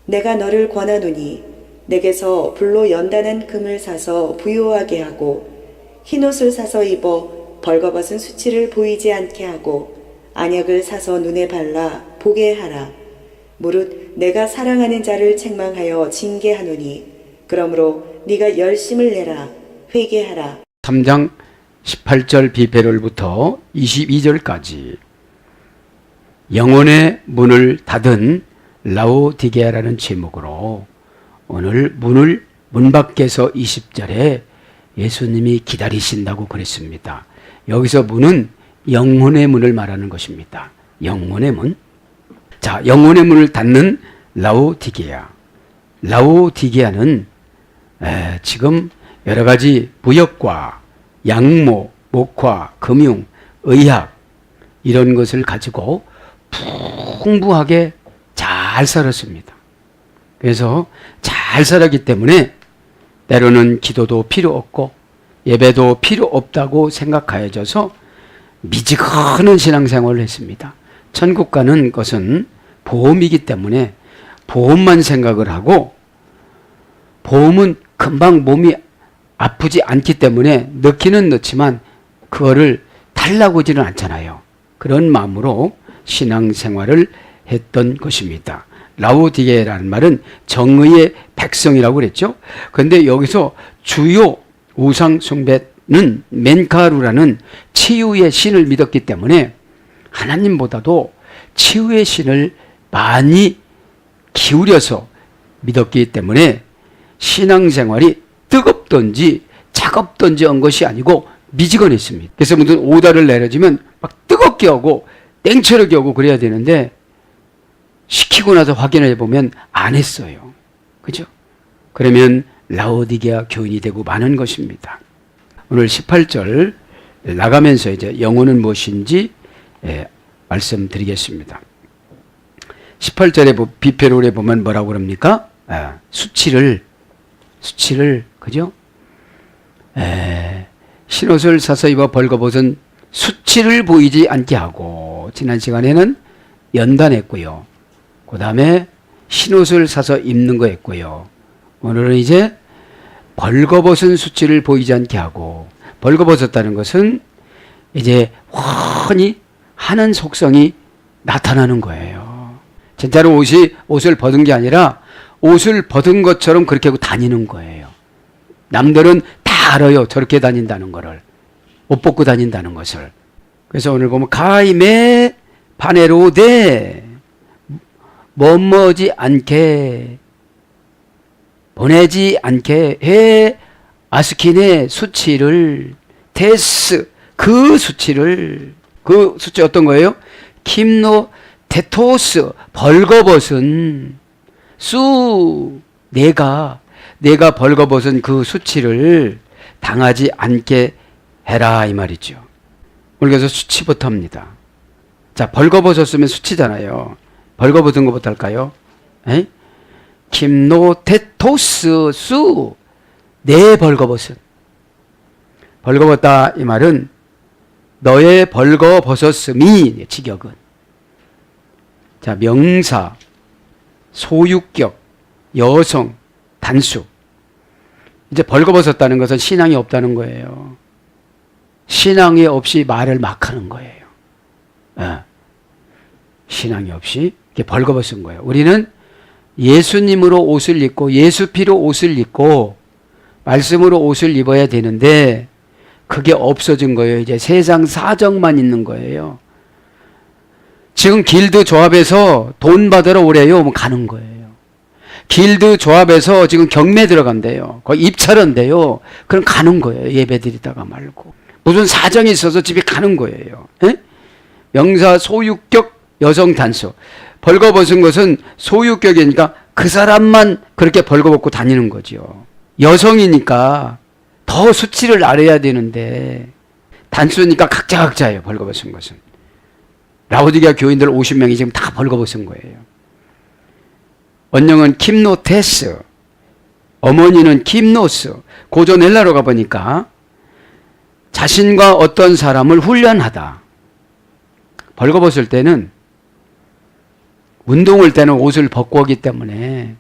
내가 너를 권하노니 내게서 불로 연단한 금을 사서 부요하게 하고 흰옷을 사서 입어 벌거벗은 수치를 보이지 않게 하고 안약을 사서 눈에 발라 보게 하라. 무릇 내가 사랑하는 자를 책망하여 징계하노니 그러므로 네가 열심을 내라. 회개하라. 3장 18절 비페롤부터 22절까지 영혼의 문을 닫은 라오디게아라는 제목으로 오늘 문 밖에서 20절에 예수님이 기다리신다고 그랬습니다. 여기서 문은 영혼의 문을 말하는 것입니다. 영혼의 문. 자, 영혼의 문을 닫는 라오디게아. 라오디게아는 지금 여러 가지 부역과 양모, 목화, 금융, 의학 이런 것을 가지고 풍부하게 잘 살았습니다. 그래서 잘 살았기 때문에 때로는 기도도 필요 없고 예배도 필요 없다고 생각하여져서 미지근한 신앙생활을 했습니다. 천국 가는 것은 보험이기 때문에 보험만 생각을 하고 보험은 금방 몸이 아프지 않기 때문에 넣기는 넣지만 그거를 달라고 하지는 않잖아요. 그런 마음으로 신앙생활을 했던 것입니다. 라오디게라는 말은 정의의 백성이라고 그랬죠. 그런데 여기서 주요 우상 숭배는 멘카루라는 치유의 신을 믿었기 때문에 하나님보다도 치유의 신을 많이 기울여서 믿었기 때문에 신앙생활이 뜨겁던지 차갑던지 한 것이 아니고 미지근했습니다. 그래서 무슨 오다를 내려주면 막 뜨겁게 하고 땡처렇게 하고 그래야 되는데 시키고 나서 확인해 보면 안 했어요. 그죠? 그러면 라오디게아 교인이 되고 마는 것입니다. 오늘 18절 나가면서 이제 영혼은 무엇인지 말씀드리겠습니다. 18절에 비페롤에 보면 뭐라고 그럽니까? 수치를 그죠? 흰옷을 사서 입어 벌거벗은 수치를 보이지 않게 하고 지난 시간에는 연단했고요. 그 다음에 흰옷을 사서 입는 거 했고요. 오늘은 이제 벌거벗은 수치를 보이지 않게 하고 벌거벗었다는 것은 이제 훤히 하는 속성이 나타나는 거예요. 진짜로 옷을 벗은 게 아니라 옷을 벗은 것처럼 그렇게 하고 다니는 거예요. 남들은 다 알아요. 저렇게 다닌다는 거를. 옷 벗고 다닌다는 것을. 그래서 오늘 보면 가임에 바네로데 머무지 않게 보내지 않게 해 아스킨의 수치를 테스 그 수치 어떤 거예요? 킴노 테토스 벌거벗은 수 내가 벌거벗은 그 수치를 당하지 않게 해라 이 말이죠. 그래서 수치부터 합니다. 자, 벌거벗었으면 수치잖아요. 벌거벗은 것부터 할까요? 김노테토스 수 내 벌거벗은 벌거벗다 이 말은 너의 벌거벗었음이 직역은 자 명사 소유격 여성 단수 이제 벌거벗었다는 것은 신앙이 없다는 거예요. 신앙이 없이 말을 막 하는 거예요. 신앙이 없이 이렇게 벌거벗은 거예요. 우리는 예수님으로 옷을 입고 예수 피로 옷을 입고 말씀으로 옷을 입어야 되는데 그게 없어진 거예요. 이제 세상 사정만 있는 거예요. 지금 길드 조합에서 돈 받으러 오래요. 그럼 가는 거예요. 길드 조합에서 지금 경매 들어간대요. 거기 입찰한대요. 그럼 가는 거예요. 예배 드리다가 말고. 무슨 사정이 있어서 집에 가는 거예요. 명사 소유격 여성 단수. 벌거벗은 것은 소유격이니까 그 사람만 그렇게 벌거벗고 다니는 거죠. 여성이니까 더 수치를 알아야 되는데 단수니까 각자예요. 벌거벗은 것은. 라오디게아 교인들 50명이 지금 다 벌거벗은 거예요. 원령은 킴노테스, 어머니는 킴노스. 고전 헬라로 가보니까 자신과 어떤 사람을 훈련하다. 벌거벗을 때는 운동할 때는 옷을 벗고 오기 때문에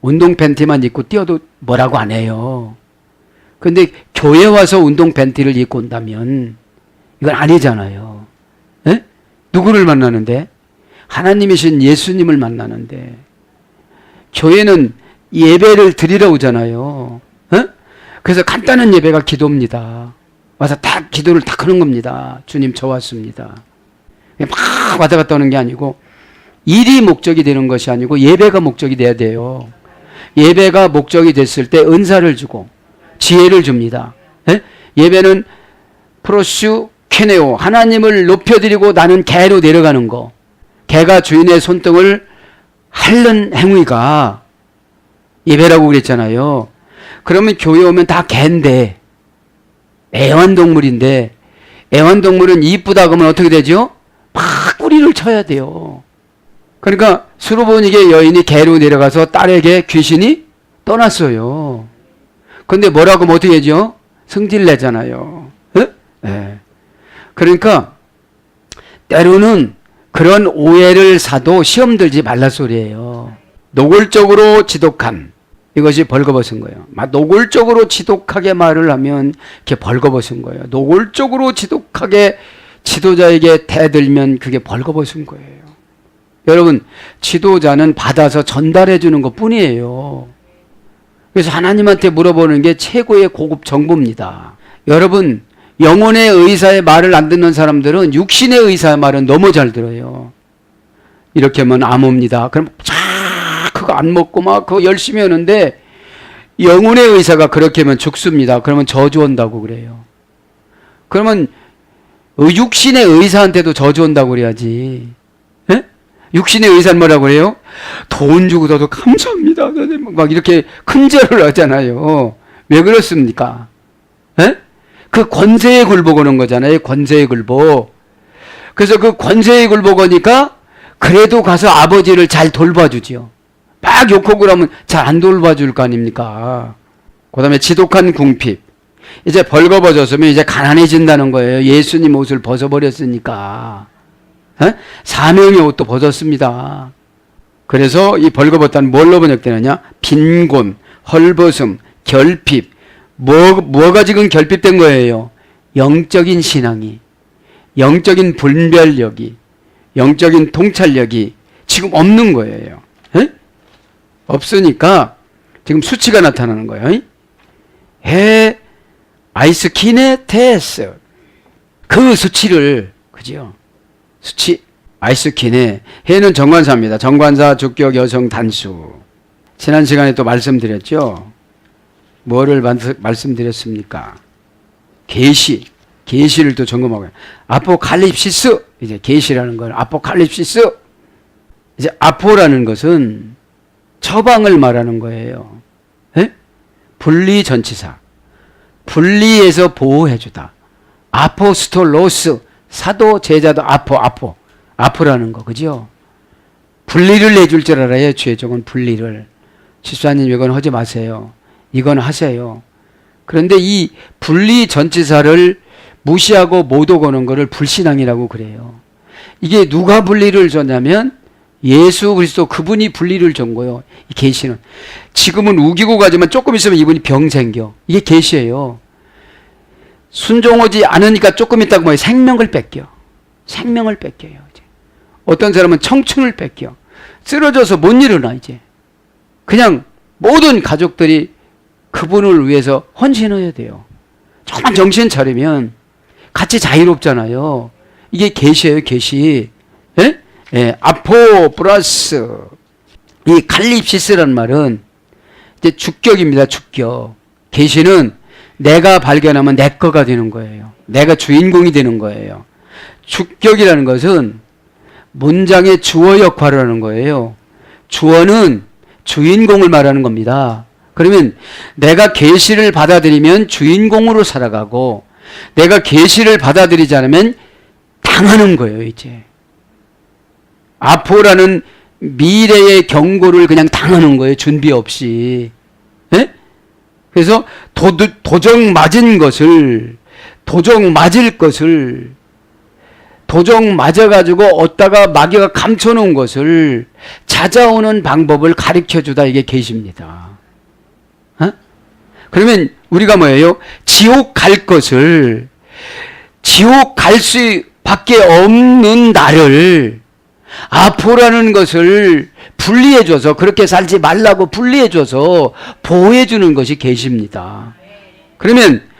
운동 팬티만 입고 뛰어도 뭐라고 안 해요. 근데 교회 와서 운동 팬티를 입고 온다면 이건 아니잖아요. 에? 누구를 만나는데? 하나님이신 예수님을 만나는데, 교회는 예배를 드리러 오잖아요. 에? 그래서 간단한 예배가 기도입니다. 와서 다 기도를 다 하는 겁니다. 주님 저 왔습니다. 막 왔다 갔다 오는 게 아니고, 일이 목적이 되는 것이 아니고 예배가 목적이 돼야 돼요. 예배가 목적이 됐을 때 은사를 주고 지혜를 줍니다. 예? 예배는 프로슈 퀴네오, 하나님을 높여드리고 나는 개로 내려가는 거. 개가 주인의 손등을 핥는 행위가 예배라고 그랬잖아요. 그러면 교회 오면 다 개인데, 애완동물인데, 애완동물은 이쁘다 그러면 어떻게 되죠? 막 꼬리를 쳐야 돼요. 그러니까 수르보니게 여인이 개로 내려가서 딸에게 귀신이 떠났어요. 근데 뭐라고 하면 어떻게 하죠? 성질 내잖아요. 네. 그러니까 때로는 그런 오해를 사도 시험 들지 말라 소리예요. 노골적으로 지독한, 이것이 벌거벗은 거예요. 노골적으로 지독하게 말을 하면 그게 벌거벗은 거예요. 노골적으로 지독하게 지도자에게 대들면 그게 벌거벗은 거예요. 여러분, 지도자는 받아서 전달해 주는 것 뿐이에요. 그래서 하나님한테 물어보는 게 최고의 고급 정보입니다. 여러분, 영혼의 의사의 말을 안 듣는 사람들은 육신의 의사의 말은 너무 잘 들어요. 이렇게 하면 암옵니다. 그럼 그거 안 먹고 막 그거 열심히 하는데, 영혼의 의사가 그렇게 하면 죽습니다. 그러면 저주 온다고 그래요. 그러면 육신의 의사한테도 저주 온다고 그래야지. 에? 육신의 의사는 뭐라고 그래요? 돈 주고 도 감사합니다. 막 이렇게 큰절을 하잖아요. 왜 그렇습니까? 에? 그 권세에 굴복하는 거잖아요. 권세에 굴복. 그래서 그 권세에 굴복하니까 그래도 가서 아버지를 잘 돌봐주지요. 막 욕하고 그러면 잘 안 돌봐줄 거 아닙니까? 그 다음에 지독한 궁핍. 이제 벌거벗었으면 이제 가난해진다는 거예요. 예수님 옷을 벗어버렸으니까. 에? 사명의 옷도 벗었습니다. 그래서 이 벌거벗다는 뭘로 번역되느냐? 빈곤, 헐벗음, 결핍. 뭐가 지금 결핍된 거예요? 영적인 신앙이, 영적인 분별력이, 영적인 통찰력이 지금 없는 거예요. 에? 없으니까 지금 수치가 나타나는 거예요. 해 아이스키네테스, 그 수치를, 그죠? 수치, 아이스키네. 해는 정관사입니다. 정관사, 주격, 여성, 단수. 지난 시간에 또 말씀드렸죠. 뭐를 말씀드렸습니까? 계시를 또 점검하고요. 아포칼립시스, 이제 계시라는 건 아포칼립시스. 이제 아포라는 것은 처방을 말하는 거예요. 에? 분리 전치사. 분리해서 보호해주다. 아포스톨로스, 사도 제자도 아포라는 거, 그죠? 분리를 해줄 줄 알아요. 최종은 분리를. 집사님 이건 하지 마세요. 이건 하세요. 그런데 이 분리 전치사를 무시하고 못 오고는 거를 불신앙이라고 그래요. 이게 누가 분리를 줬냐면 예수 그리스도, 그분이 분리를 준 거예요. 이 계시는. 지금은 우기고 가지만 조금 있으면 이분이 병 생겨. 이게 계시예요. 순종하지 않으니까 조금 있다가 뭐예요? 생명을 뺏겨. 생명을 뺏겨요. 이제. 어떤 사람은 청춘을 뺏겨. 쓰러져서 못 일어나 이제. 그냥 모든 가족들이 그분을 위해서 헌신해야 돼요. 조금만 정신 차리면 같이 자유롭잖아요. 이게 계시예요, 계시. 예? 예, 아포 플러스 이 칼립시스라는 말은 이제 주격입니다. 주격. 계시는 내가 발견하면 내 거가 되는 거예요. 내가 주인공이 되는 거예요. 주격이라는 것은 문장의 주어 역할을 하는 거예요. 주어는 주인공을 말하는 겁니다. 그러면 내가 계시를 받아들이면 주인공으로 살아가고, 내가 계시를 받아들이지 않으면 당하는 거예요. 이제 아포라는 미래의 경고를 그냥 당하는 거예요. 준비 없이. 예? 그래서 도적 맞을 것을 도적 맞아가지고 얻다가 마귀가 감춰놓은 것을 찾아오는 방법을 가르쳐주다, 이게 계시입니다. 어? 그러면 우리가 뭐예요? 지옥 갈 것을, 지옥 갈 수밖에 없는 나를 아포라는 것을 분리해줘서, 그렇게 살지 말라고 분리해줘서 보호해주는 것이 계십니다. 그러면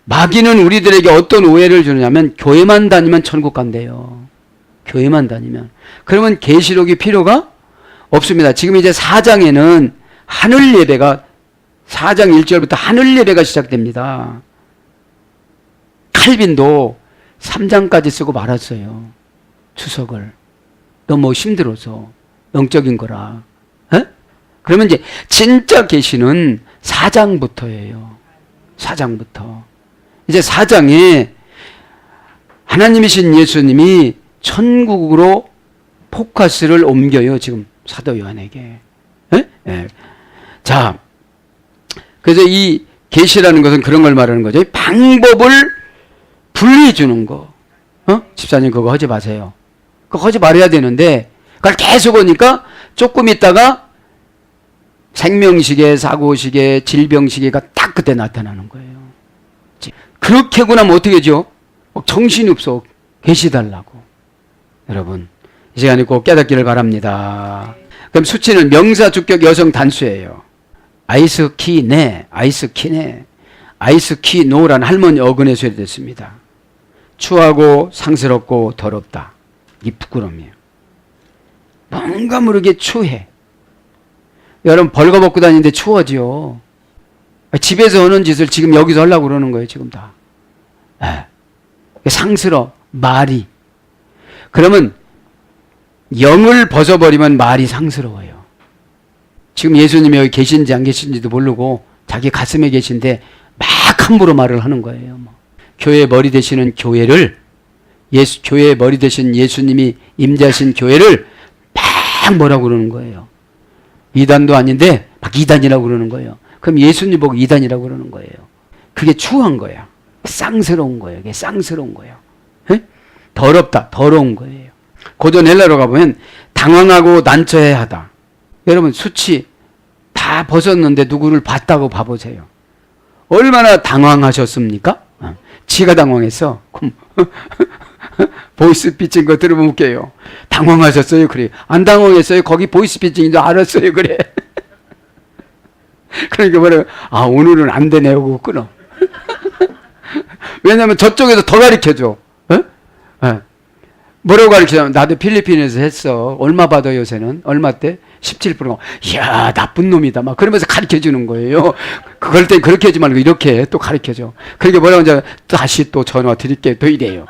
마귀는 우리들에게 어떤 오해를 주느냐면, 교회만 다니면 천국 간대요. 교회만 다니면. 그러면 계시록이 필요가 없습니다. 지금 이제 4장에는 하늘 예배가, 4장 1절부터 하늘 예배가 시작됩니다. 칼빈도 3장까지 쓰고 말았어요. 추석을. 너무 힘들어서. 영적인 거라. 에? 그러면 이제 진짜 계시는 4장부터예요. 4장부터. 이제 4장에 하나님이신 예수님이 천국으로 포커스를 옮겨요. 지금 사도 요한에게. 에? 에. 자, 그래서 이 계시라는 것은 그런 걸 말하는 거죠. 방법을 분리해 주는 거. 집사님 그거 하지 마세요. 그거 하지 말아야 되는데 그걸 계속 오니까 조금 있다가 생명시계, 사고시계, 질병시계가 딱 그때 나타나는 거예요. 그렇게 하고 나면 어떻게 하죠? 정신이 없어. 계시달라고. 여러분, 이 시간에 꼭 깨닫기를 바랍니다. 그럼 수치는 명사, 주격, 여성 단수예요. 아이스키네, 아이스키네, 아이스키노라는 할머니 어근에 소리됐습니다. 추하고 상스럽고 더럽다. 이 부끄러움이에요. 뭔가 모르게 추해. 여러분 벌거벗고 다니는데 추워지요. 집에서 하는 짓을 지금 여기서 하려고 그러는 거예요. 지금 다. 상스러워. 말이. 그러면 영을 벗어버리면 말이 상스러워요. 지금 예수님이 여기 계신지 안 계신지도 모르고 자기 가슴에 계신데 막 함부로 말을 하는 거예요. 교회 머리 되시는 교회를, 교회의 머리 되신 예수님이 임재하신 교회를 막 뭐라고 그러는 거예요. 이단도 아닌데 막 이단이라고 그러는 거예요. 그럼 예수님 보고 이단이라고 그러는 거예요. 그게 추한 거야. 쌍스러운 거예요. 그게 쌍스러운 거예요. 에? 더럽다. 더러운 거예요. 고전 헬라로 가보면 당황하고 난처해하다. 여러분 수치 다 벗었는데 누구를 봤다고 봐보세요. 얼마나 당황하셨습니까? 지가 당황했어. 보이스피칭 거 들으면 웃겨요. 당황하셨어요? 그래. 안 당황했어요? 거기 보이스피칭인지 알았어요? 그래. 그러니까 뭐래요? 아, 오늘은 안 되네 하고 끊어. 왜냐면 저쪽에서 더 가르쳐줘. 뭐라고 가르치냐면, 나도 필리핀에서 했어. 얼마 받아 요새는? 얼마 때? 17%. 이야, 나쁜 놈이다. 막 그러면서 가르쳐 주는 거예요. 그럴 땐 그렇게 하지 말고 이렇게 또 가르쳐 줘. 그러니까 뭐라고 하냐면, 다시 또 전화 드릴게요. 또 이래요.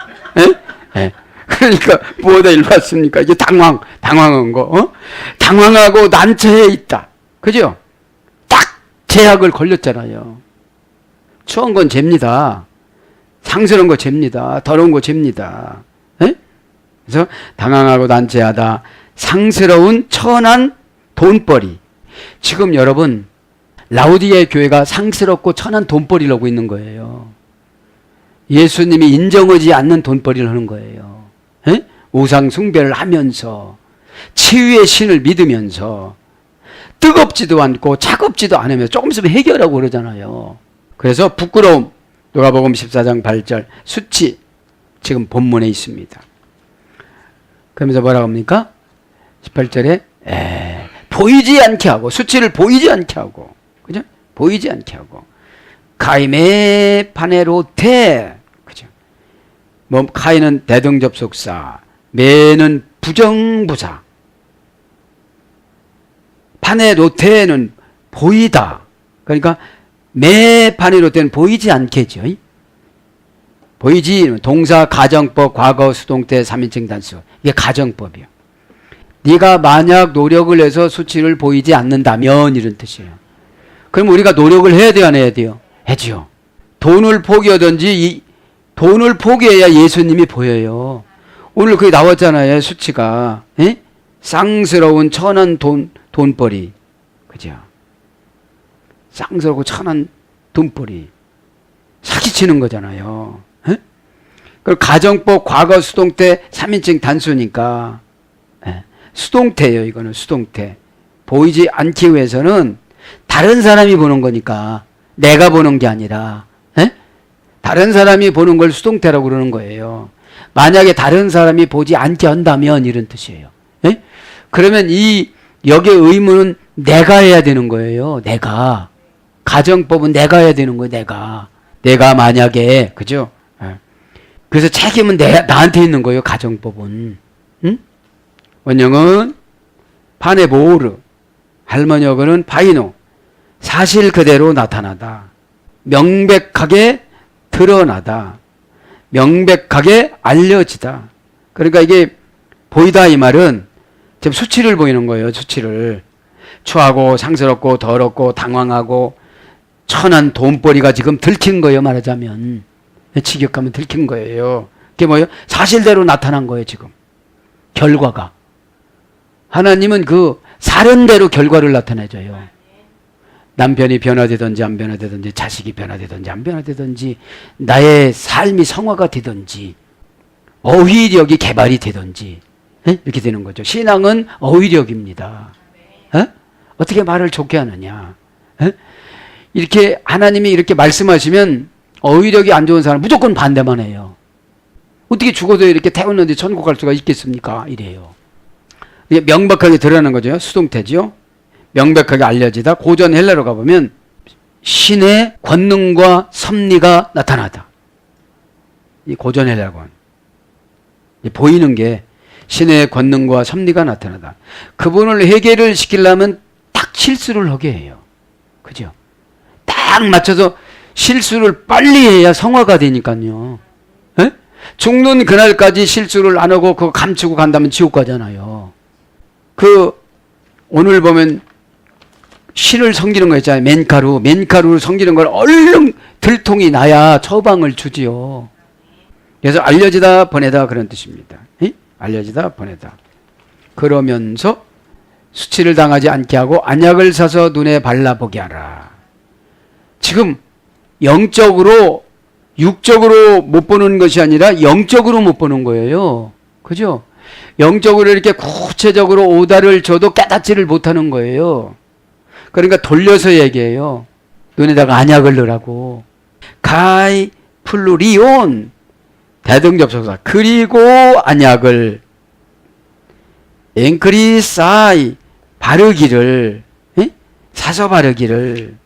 예? 그러니까 뭐다 일로 왔습니까? 이게 당황한 거. 당황하고 난처해 있다. 그죠? 딱 제약을 걸렸잖아요. 추운 건 죄입니다. 상스러운 거 죄입니다. 더러운 거 죄입니다. 예? 그래서 당황하고 난처하다. 상스러운 천한 돈벌이. 지금 여러분 라우디게 교회가 상스럽고 천한 돈벌이를 하고 있는 거예요. 예수님이 인정하지 않는 돈벌이를 하는 거예요. 에? 우상 숭배를 하면서 치유의 신을 믿으면서 뜨겁지도 않고 차갑지도 않으면서 조금 있으면 해결하고 그러잖아요. 그래서 부끄러움, 누가복음 14장 8절 수치 지금 본문에 있습니다. 그러면서 뭐라고 합니까? 18절에 보이지 않게 하고, 수치를 보이지 않게 하고, 그죠? 보이지 않게 하고, 가임의 파네로테, 그죠? 뭐 가인은 대등접속사, 매는 부정부사, 파네로테는 보이다. 그러니까 매 파네로테는 보이지 않겠죠. 보이지, 동사, 가정법, 과거, 수동태, 3인칭 단수. 이게 가정법이요. 네가 만약 노력을 해서 수치를 보이지 않는다면 이런 뜻이에요. 그럼 우리가 노력을 해야 돼요, 안 해야 돼요? 해지요. 돈을 포기하든지 돈을 포기해야 예수님이 보여요. 오늘 그게 나왔잖아요, 수치가. 에? 쌍스러운 천한 돈벌이. 그죠? 쌍스럽고 천한 돈벌이. 사기치는 거잖아요. 에? 그리고 가정법 과거 수동태 3인칭 단수니까 수동태예요. 이거는 수동태. 보이지 않기 위해서는 다른 사람이 보는 거니까 내가 보는 게 아니라 다른 사람이 보는 걸 수동태라고 그러는 거예요. 만약에 다른 사람이 보지 않게 한다면 이런 뜻이에요. 그러면 이 여기의 의무는 내가 해야 되는 거예요. 내가. 가정법은 내가 해야 되는 거예요. 내가 만약에 그죠? 그래서 책임은 나한테 있는 거예요. 가정법은. 원형은 파네보르, 할머니어는 파이노. 사실 그대로 나타나다. 명백하게 드러나다. 명백하게 알려지다. 그러니까 이게 보이다 이 말은 지금 수치를 보이는 거예요. 수치를. 추하고 상스럽고 더럽고 당황하고 천한 돈벌이가 지금 들킨 거예요. 말하자면. 직역하면 들킨 거예요. 그게 뭐예요? 사실대로 나타난 거예요. 지금. 결과가. 하나님은 그 사련대로 결과를 나타내줘요. 남편이 변화되든지 안 변화되든지 자식이 변화되든지 안 변화되든지 나의 삶이 성화가 되든지 어휘력이 개발이 되든지 이렇게 되는 거죠. 신앙은 어휘력입니다. 어떻게 말을 좋게 하느냐. 이렇게 하나님이 이렇게 말씀하시면 어휘력이 안 좋은 사람은 무조건 반대만 해요. 어떻게 죽어도 이렇게 태웠는데 천국 갈 수가 있겠습니까? 이래요. 이게 명백하게 드러나는 거죠. 수동태죠. 명백하게 알려지다. 고전 헬라로 가보면 신의 권능과 섭리가 나타나다. 이 고전 헬라권. 보이는 게 신의 권능과 섭리가 나타나다. 그분을 회개를 시키려면 딱 실수를 하게 해요. 그죠? 딱 맞춰서 실수를 빨리 해야 성화가 되니까요. 에? 죽는 그날까지 실수를 안 하고 그거 감추고 간다면 지옥 가잖아요. 오늘 보면 신을 섬기는 거 있잖아요. 맨가루를 섬기는 걸 얼른 들통이 나야 처방을 주지요. 그래서 알려지다 보내다 그런 뜻입니다. 알려지다 보내다. 그러면서 수치를 당하지 않게 하고 안약을 사서 눈에 발라보게 하라. 지금 영적으로 육적으로 못 보는 것이 아니라 영적으로 못 보는 거예요. 그죠? 영적으로 이렇게 구체적으로 오다를 줘도 깨닫지를 못하는 거예요. 그러니까 돌려서 얘기해요. 눈에다가 안약을 넣으라고. 가이 플루리온 대등접속사 그리고 안약을 앵크리사이 바르기를 사서 바르기를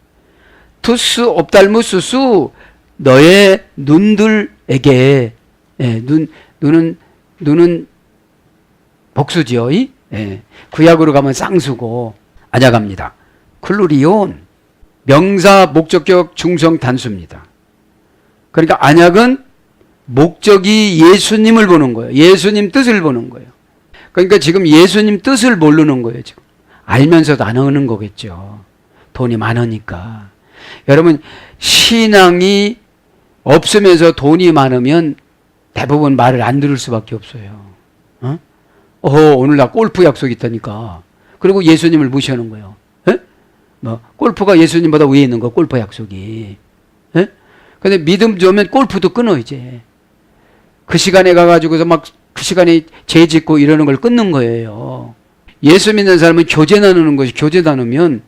투스 옵달무스수 너의 눈들에게 눈은 복수지요. 구약으로 가면 쌍수고 안약합니다. 클루리온 명사 목적격 중성 단수입니다. 그러니까 안약은 목적이 예수님을 보는 거예요. 예수님 뜻을 보는 거예요. 그러니까 지금 예수님 뜻을 모르는 거예요. 지금 알면서도 안 하는 거겠죠. 돈이 많으니까. 여러분 신앙이 없으면서 돈이 많으면 대부분 말을 안 들을 수밖에 없어요. 오늘 나 골프 약속 있다니까. 그리고 예수님을 무시하는 거예요. 골프가 예수님보다 위에 있는 거 골프 약속이. 근데 믿음 좋으면 골프도 끊어 이제. 그 시간에 가가지고서 막 그 시간에 죄 짓고 이러는 걸 끊는 거예요. 예수 믿는 사람은 교제 나누는 것이 교제 나누면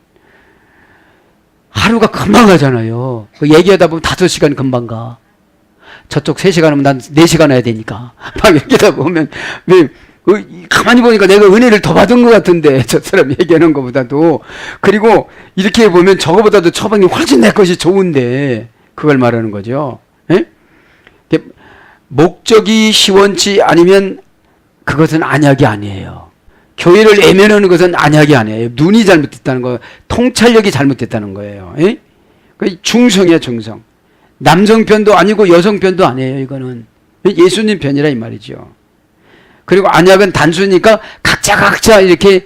하루가 금방 가잖아요. 얘기하다 보면 5시간 금방 가. 저쪽 3시간 하면 난 4시간 해야 되니까. 막 얘기하다 보면 가만히 보니까 내가 은혜를 더 받은 것 같은데 저 사람 얘기하는 것보다도. 그리고 이렇게 보면 저거보다도 처방이 훨씬 내 것이 좋은데 그걸 말하는 거죠. 목적이 시원치 않으면 그것은 안약이 아니에요. 교회를 애면하는 것은 안약이 아니에요. 눈이 잘못됐다는 거, 통찰력이 잘못됐다는 거예요. 중성이야, 중성. 남성 편도 아니고 여성 편도 아니에요. 이거는 예수님 편이라 이 말이죠. 그리고 안약은 단수니까 각자 이렇게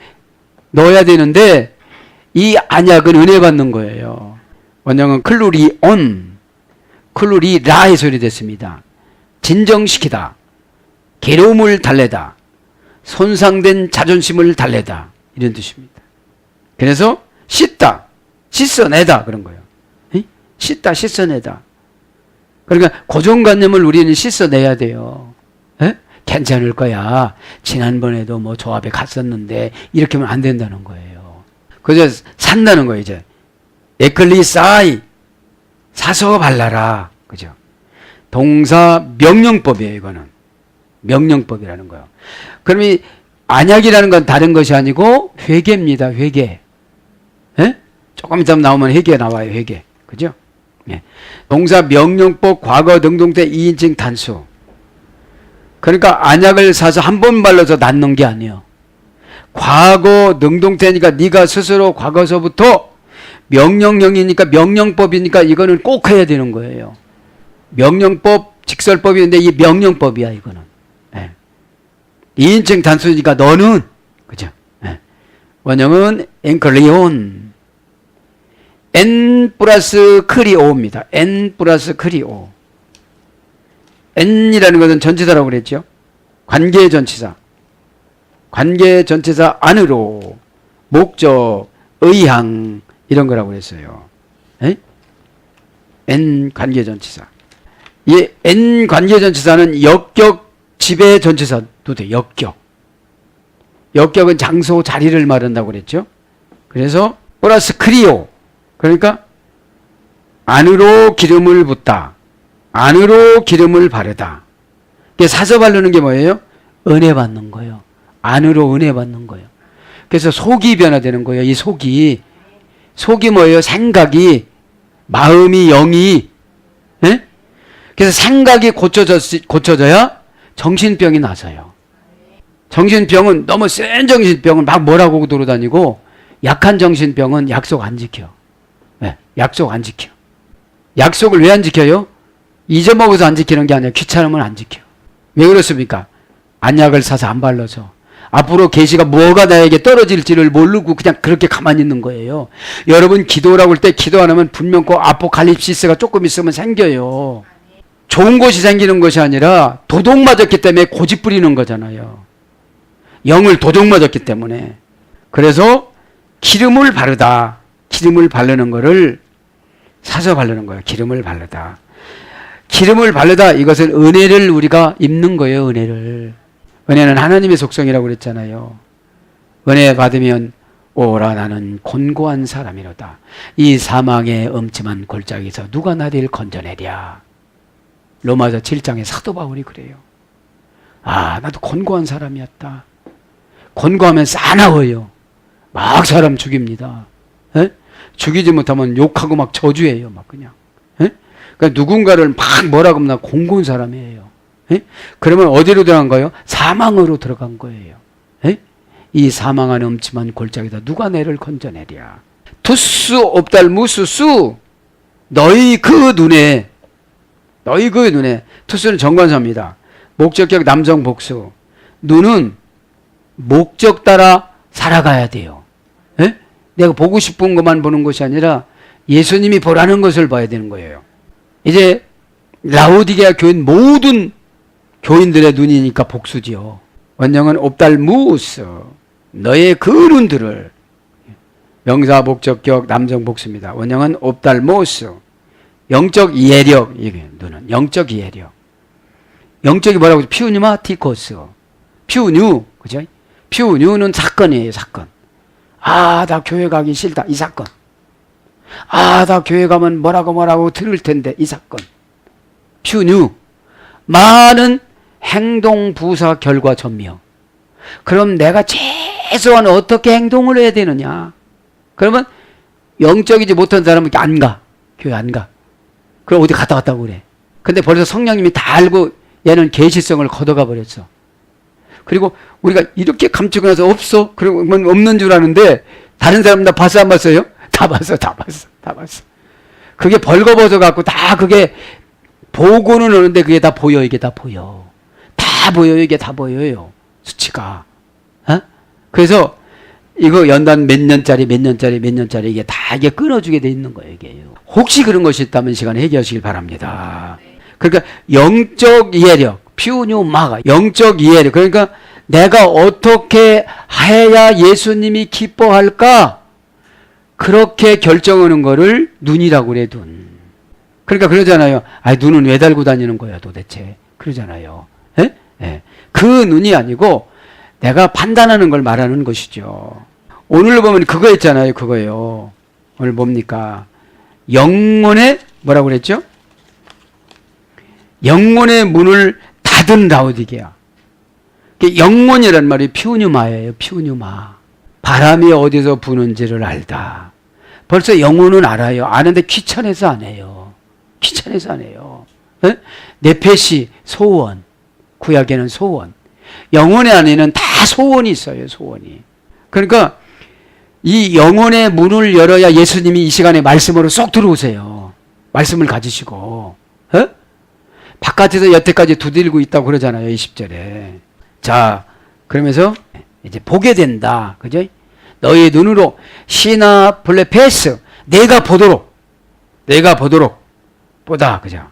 넣어야 되는데 이 안약은 은혜 받는 거예요. 원형은 클루리온, 클루리라의 소리 됐습니다. 진정시키다, 괴로움을 달래다, 손상된 자존심을 달래다 이런 뜻입니다. 그래서 씻다, 씻어내다 그런 거예요. 씻다, 씻어내다. 그러니까 고정관념을 우리는 씻어내야 돼요. 에? 괜찮을 거야. 지난번에도 뭐 조합에 갔었는데 이렇게 하면 안 된다는 거예요. 그래서 산다는 거예요. 이제 에클리사이 사서 발라라. 그죠? 동사 명령법이에요. 이거는 명령법이라는 거예요. 그럼 이 안약이라는 건 다른 것이 아니고 회개입니다. 회개. 에? 조금 이따 나오면 회개 나와요. 회개. 그죠? 예. 동사 명령법 과거 능동태 2인칭 단수. 그러니까 안약을 사서 한 번 발라서 낫는 게 아니에요. 과거 능동태니까 네가 스스로 과거서부터 명령형이니까 명령법이니까 이거는 꼭 해야 되는 거예요. 명령법 직설법인데 이 명령법이야 이거는. 예. 2인칭 단수니까 너는 그죠? 예. 원형은 엔클리온 N 플러스 크리오입니다. N 플러스 크리오. N이라는 것은 전치사라고 그랬죠. 관계 전치사. 관계 전치사 안으로 목적, 의향 이런 거라고 그랬어요. 에? N 관계 전치사. 이 N 관계 전치사는 역격, 지배 전치사도 돼. 역격. 역격은 장소, 자리를 말한다고 그랬죠. 그래서 플러스 크리오. 그러니까 안으로 기름을 붓다. 안으로 기름을 바르다. 사서 바르는 게 뭐예요? 은혜 받는 거예요. 안으로 은혜 받는 거예요. 그래서 속이 변화되는 거예요. 이 속이. 속이 뭐예요? 생각이, 마음이, 영이. 예? 그래서 생각이 고쳐져야 정신병이 나서요. 정신병은 너무 센 정신병은 막 뭐라고 돌아다니고 약한 정신병은 약속 안 지켜. 네, 약속 안 지켜. 약속을 왜 안 지켜요? 잊어먹어서 안 지키는 게 아니라 귀찮으면 안 지켜. 왜 그렇습니까? 안약을 사서 안 발라서. 앞으로 계시가 뭐가 나에게 떨어질지를 모르고 그냥 그렇게 가만히 있는 거예요. 여러분 기도라고 할 때 기도 안 하면 분명 그 아포칼립시스가 조금 있으면 생겨요. 좋은 것이 생기는 것이 아니라 도둑 맞았기 때문에 고집 부리는 거잖아요. 영을 도둑 맞았기 때문에. 그래서 기름을 바르다. 기름을 바르는 거를 사서 바르는 거예요. 기름을 바르다. 기름을 바르다. 이것은 은혜를 우리가 입는 거예요. 은혜를. 은혜는 하나님의 속성이라고 그랬잖아요. 은혜 받으면 오라 나는 곤고한 사람이로다. 이 사망의 엄침한 골짜기에서 누가 나를 건져내랴. 로마서 7장에 사도 바울이 그래요. 아, 나도 곤고한 사람이었다. 곤고하면 싸나워요. 막 사람 죽입니다. 에? 죽이지 못하면 욕하고 막 저주해요. 막 그냥. 에? 그러니까 누군가를 막 뭐라고 하면 나 곤고한 사람이에요. 에? 그러면 어디로 들어간 거예요? 사망으로 들어간 거예요. 에? 이 사망한 엄침한 골짜기다 누가 내를 건져내랴. 투스 옵달무스수 너희 그 눈에 투스는 정관사입니다. 목적격 남성 복수. 눈은 목적 따라 살아가야 돼요. 에? 내가 보고 싶은 것만 보는 것이 아니라 예수님이 보라는 것을 봐야 되는 거예요. 이제 라오디게아 교인 모든 교인들의 눈이니까 복수지요. 원형은 옵달무스 너의 그 눈들을. 명사 목적격 남성 복수입니다. 원형은 옵달모스 영적 이해력. 이게 눈은 영적 이해력. 영적이 뭐라고 하죠? 퓨뉴마티코스. 퓨뉴. 그죠? 퓨뉴는 사건이에요. 사건. 아, 나 교회 가기 싫다. 이 사건. 아, 나 교회 가면 뭐라고 들을 텐데. 이 사건. 퓨뉴. 많은 행동, 부사, 결과, 전명. 그럼 내가 최소한 어떻게 행동을 해야 되느냐? 그러면 영적이지 못한 사람은 안 가. 교회 안 가. 그럼 어디 갔다 왔다고 그래. 근데 벌써 성령님이 다 알고 얘는 계시성을 걷어가 버렸어. 그리고 우리가 이렇게 감추고 나서 없어. 그리고 없는 줄 아는데 다른 사람 다 봤어 안 봤어요? 다 봤어. 그게 벌거벗어 갖고 다 그게 보고는 오는데 그게 다 보여. 이게 다 보여. 다 보여요. 이게 다 보여요. 수치가. 어? 그래서 이거 연단 몇 년짜리 이게 다 이게 끊어주게 돼 있는 거예요. 이게. 혹시 그런 것이 있다면 시간에 해결하시길 바랍니다. 그러니까 영적 이해력, 퓨뉴마가 영적 이해력. 그러니까 내가 어떻게 해야 예수님이 기뻐할까? 그렇게 결정하는 거를 눈이라고 그래. 눈. 그러니까 그러잖아요. 아, 눈은 왜 달고 다니는 거야 도대체. 그러잖아요. 예? 예. 그 눈이 아니고 내가 판단하는 걸 말하는 것이죠. 오늘 보면 그거 있잖아요. 그거요. 오늘 뭡니까? 영혼의 뭐라고 그랬죠? 영혼의 문을 닫은 라오디게아. 영혼이란 말이 피우뉴마예요. 피우뉴마. 바람이 어디서 부는지를 알다. 벌써 영혼은 알아요. 아는데 귀찮아서 안 해요. 귀찮아서 안 해요. 네? 네페시 소원. 구약에는 소원. 영혼의 안에는 다 소원이 있어요. 소원이. 그러니까 이 영혼의 문을 열어야 예수님이 이 시간에 말씀으로 쏙 들어오세요. 말씀을 가지시고. 어? 바깥에서 여태까지 두들고 있다고 그러잖아요. 20절에. 자, 그러면서 이제 보게 된다. 그죠? 너희 눈으로 시나 블레페스 내가 보도록 보다. 그죠?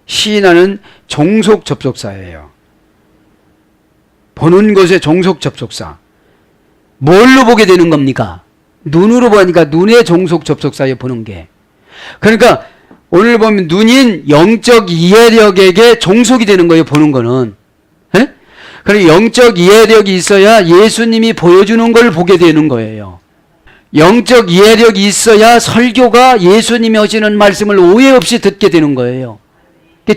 시나는 종속 접속사예요. 보는 것의 종속 접속사. 뭘로 보게 되는 겁니까? 눈으로 보니까 눈의 종속 접속사에 보는 게. 그러니까 오늘 보면 눈인 영적 이해력에게 종속이 되는 거예요. 보는 거는. 예? 그리고 영적 이해력이 있어야 예수님이 보여주는 걸 보게 되는 거예요. 영적 이해력이 있어야 설교가 예수님이 하시는 말씀을 오해 없이 듣게 되는 거예요.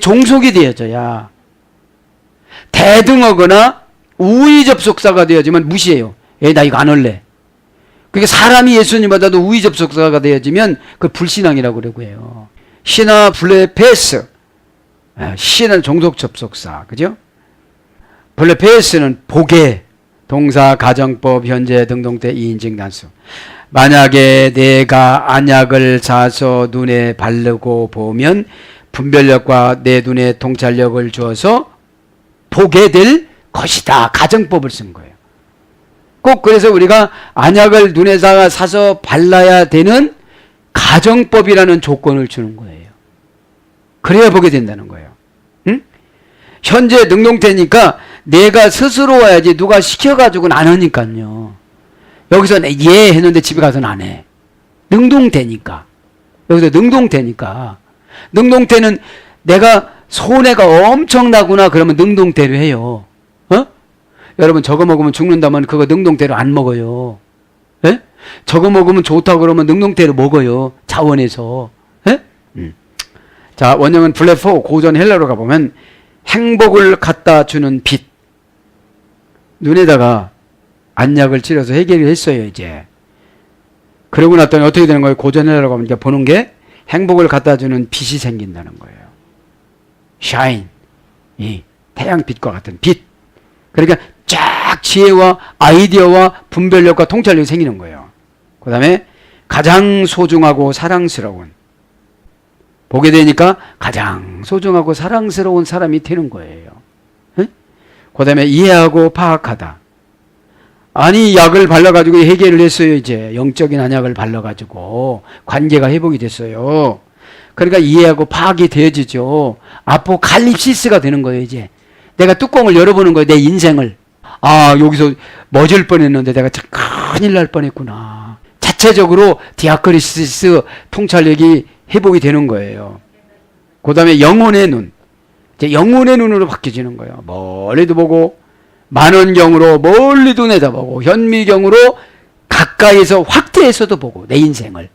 종속이 되어져야. 대등하거나 우위 접속사가 되어지면 무시해요. 나 이거 안 할래. 그게 사람이 예수님보다도 우위 접속사가 되어지면 그걸 불신앙이라고 그러고 해요. 시나 블레페스. 시는 종속 접속사. 그죠? 블레페스는 보게. 동사, 가정법, 현재, 등동태, 이인칭 단수. 만약에 내가 안약을 사서 눈에 바르고 보면 분별력과 내 눈에 통찰력을 주어서 보게 될 것이다. 가정법을 쓴 거예요. 꼭 그래서 우리가 안약을 눈에 사서 발라야 되는 가정법이라는 조건을 주는 거예요. 그래야 보게 된다는 거예요. 응? 현재 능동태니까 내가 스스로 와야지 누가 시켜가지고는 안 하니까요. 여기서 예 했는데 집에 가서는 안 해. 능동태니까. 여기서 능동태니까. 능동태는 내가 손해가 엄청나구나 그러면 능동태로 해요. 어? 여러분 저거 먹으면 죽는다면 그거 능동태로 안 먹어요. 예? 저거 먹으면 좋다고 그러면 능동태로 먹어요. 자원에서. 예? 자, 원형은 블레포 고전 헬라로 가보면 행복을 갖다 주는 빛. 눈에다가 안약을 칠해서 해결을 했어요, 이제. 그러고 났더니 어떻게 되는 거예요? 고전 헬라로 가면 보는 게 행복을 갖다 주는 빛이 생긴다는 거예요. 샤인. 이 태양빛과 같은 빛. 그러니까 쫙 지혜와 아이디어와 분별력과 통찰력이 생기는 거예요. 그 다음에 가장 소중하고 사랑스러운. 보게 되니까 가장 소중하고 사랑스러운 사람이 되는 거예요. 그 다음에 이해하고 파악하다. 아니 약을 발라가지고 해결을 했어요. 이제 영적인 안약을 발라가지고 관계가 회복이 됐어요. 그러니까 이해하고 파악이 되어지죠. 아포칼립시스가 되는 거예요. 이제 내가 뚜껑을 열어보는 거예요. 내 인생을. 아, 여기서 멎을 뻔했는데 내가 참 큰일 날 뻔했구나. 자체적으로 디아크리시스 통찰력이 회복이 되는 거예요. 그 다음에 영혼의 눈. 이제 영혼의 눈으로 바뀌어지는 거예요. 멀리도 보고 만원경으로 멀리도 내다보고 현미경으로 가까이서 확대해서도 보고 내 인생을.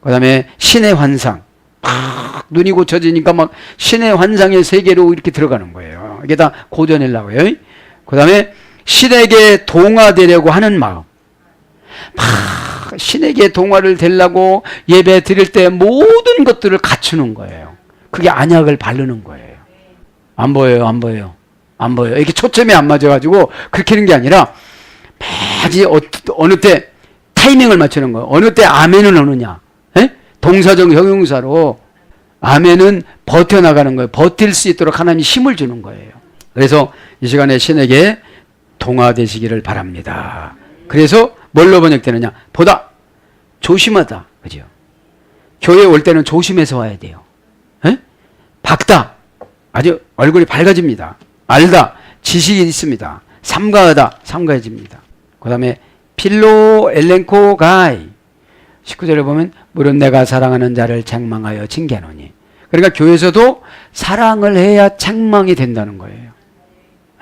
그 다음에 신의 환상. 막 눈이 고쳐지니까 막 신의 환상의 세계로 이렇게 들어가는 거예요. 이게 다 고전헬라고요. 그 다음에 신에게 동화되려고 하는 마음. 막 신에게 동화를 되려고 예배 드릴 때 모든 것들을 갖추는 거예요. 그게 안약을 바르는 거예요. 안 보여요, 안 보여요. 안 보여요. 이렇게 초점이 안 맞아가지고 그렇게 하는 게 아니라 매지 어느 때 타이밍을 맞추는 거예요. 어느 때 아멘을 하느냐. 에? 동사적 형용사로 아멘은 버텨나가는 거예요. 버틸 수 있도록 하나님이 힘을 주는 거예요. 그래서 이 시간에 신에게 동화되시기를 바랍니다. 그래서 뭘로 번역되느냐? 보다, 조심하다. 그죠? 교회 올 때는 조심해서 와야 돼요. 에? 밝다. 아주 얼굴이 밝아집니다. 알다. 지식이 있습니다. 삼가하다. 삼가해집니다. 그 다음에 필로 엘렌코 가이. 19절에 보면 물은 내가 사랑하는 자를 책망하여 징계하노니. 그러니까 교회에서도 사랑을 해야 책망이 된다는 거예요.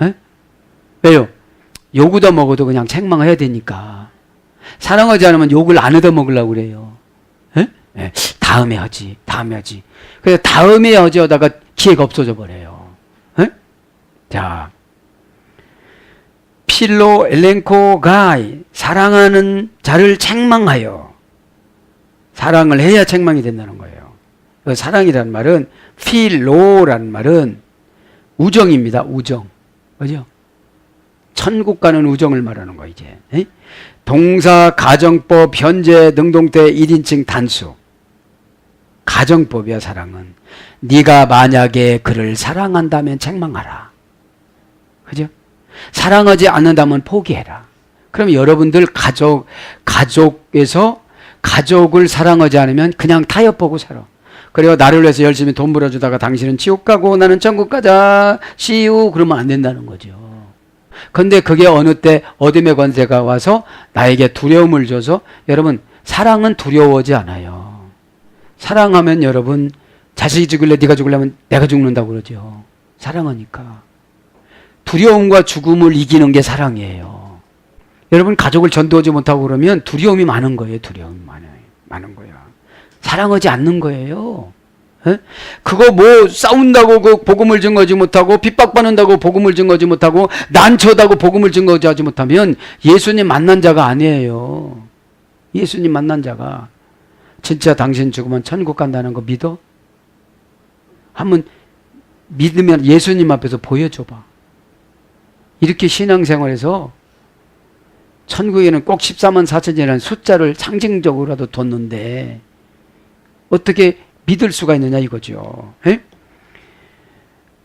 에? 왜요? 욕 얻어 먹어도 그냥 책망해야 되니까. 사랑하지 않으면 욕을 안 얻어 먹으려고 그래요. 에? 에, 다음에 하지. 그래서 다음에 하지 하다가 기회가 없어져 버려요. 에? 자, 필로 엘렌코가이, 사랑하는 자를 책망하여. 사랑을 해야 책망이 된다는 거예요. 사랑이라는 말은, 필로라는 말은 우정입니다. 우정. 그죠? 천국 가는 우정을 말하는 거, 이제. 에? 동사, 가정법, 현재, 능동태, 1인칭 단수. 가정법이야, 사랑은. 네가 만약에 그를 사랑한다면 책망하라. 그죠? 사랑하지 않는다면 포기해라. 그럼 여러분들 가족에서 가족을 사랑하지 않으면 그냥 타협하고 살아. 그리고 나를 위해서 열심히 돈 벌어주다가 당신은 지옥 가고 나는 천국 가자, 시우, 그러면 안 된다는 거죠. 근데 그게 어느 때 어둠의 권세가 와서 나에게 두려움을 줘서, 여러분, 사랑은 두려워하지 않아요. 사랑하면 여러분, 자식이 죽을래, 네가 죽으려면 내가 죽는다고 그러죠. 사랑하니까. 두려움과 죽음을 이기는 게 사랑이에요. 여러분, 가족을 전도하지 못하고 그러면 두려움이 많은 거예요. 두려움이 많은 거야. 사랑하지 않는 거예요. 에? 그거 뭐 싸운다고 그 복음을 증거하지 못하고, 핍박받는다고 복음을 증거하지 못하고, 난처다고 복음을 증거하지 못하면 예수님 만난 자가 아니에요. 예수님 만난 자가. 진짜 당신 죽으면 천국 간다는 거 믿어? 한번 믿으면 예수님 앞에서 보여줘봐. 이렇게 신앙생활에서 천국에는 꼭 14만 4천이라는 숫자를 상징적으로라도 뒀는데 어떻게 믿을 수가 있느냐 이거죠. 에?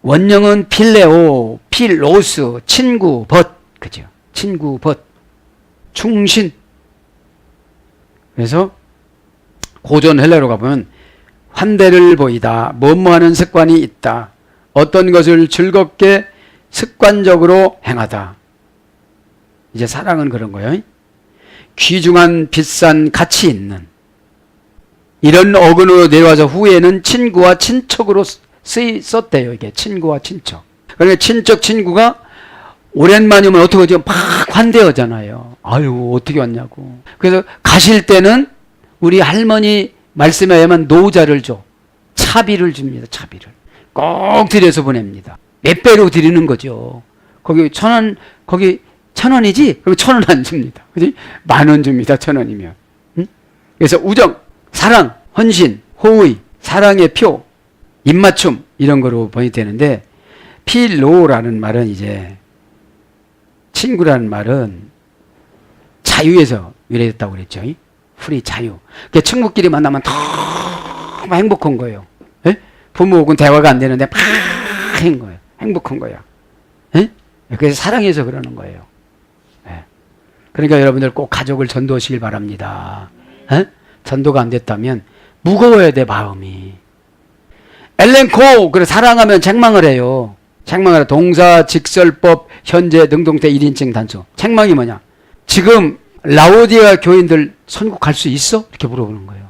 원형은 필레오, 필로스, 친구, 벗. 그죠? 친구, 벗. 충신. 그래서 고전 헬라로 가보면 환대를 보이다, 뭐뭐하는 습관이 있다, 어떤 것을 즐겁게 습관적으로 행하다. 이제 사랑은 그런 거예요. 귀중한 비싼 가치 있는 이런 어근으로 내려와서 후에는 친구와 친척으로 썼대요. 이게 친구와 친척. 그러니까 친척 친구가 오랜만이면 어떻게 하죠? 막 환대하잖아요. 아유 어떻게 왔냐고. 그래서 가실 때는 우리 할머니 말씀에 의하면 노자를 줘. 차비를 줍니다. 차비를. 꼭 들여서 보냅니다. 몇 배로 드리는 거죠. 거기 1,000원, 거기 1,000원이지? 그럼 1,000원 안 줍니다. 그지? 10,000원 줍니다. 1,000원이면. 응? 그래서 우정, 사랑, 헌신, 호의, 사랑의 표, 입맞춤, 이런 거로 번역이 되는데, 필로라는 말은 이제, 친구라는 말은 자유에서 유래됐다고 그랬죠. 프리 자유. 그러니까 친구끼리 만나면 너무 행복한 거예요. 에? 부모하고는 대화가 안 되는데 막 행복한 거예요. 행복한 거야. 에? 그래서 사랑해서 그러는 거예요. 에. 그러니까 여러분들 꼭 가족을 전도하시길 바랍니다. 에? 전도가 안 됐다면 무거워야 돼, 마음이. 엘렌코, 그래, 사랑하면 책망을 해요. 책망을, 동사, 직설법, 현재, 능동태, 1인칭 단수. 책망이 뭐냐? 지금 라오디아 교인들 천국 갈 수 있어? 이렇게 물어보는 거예요.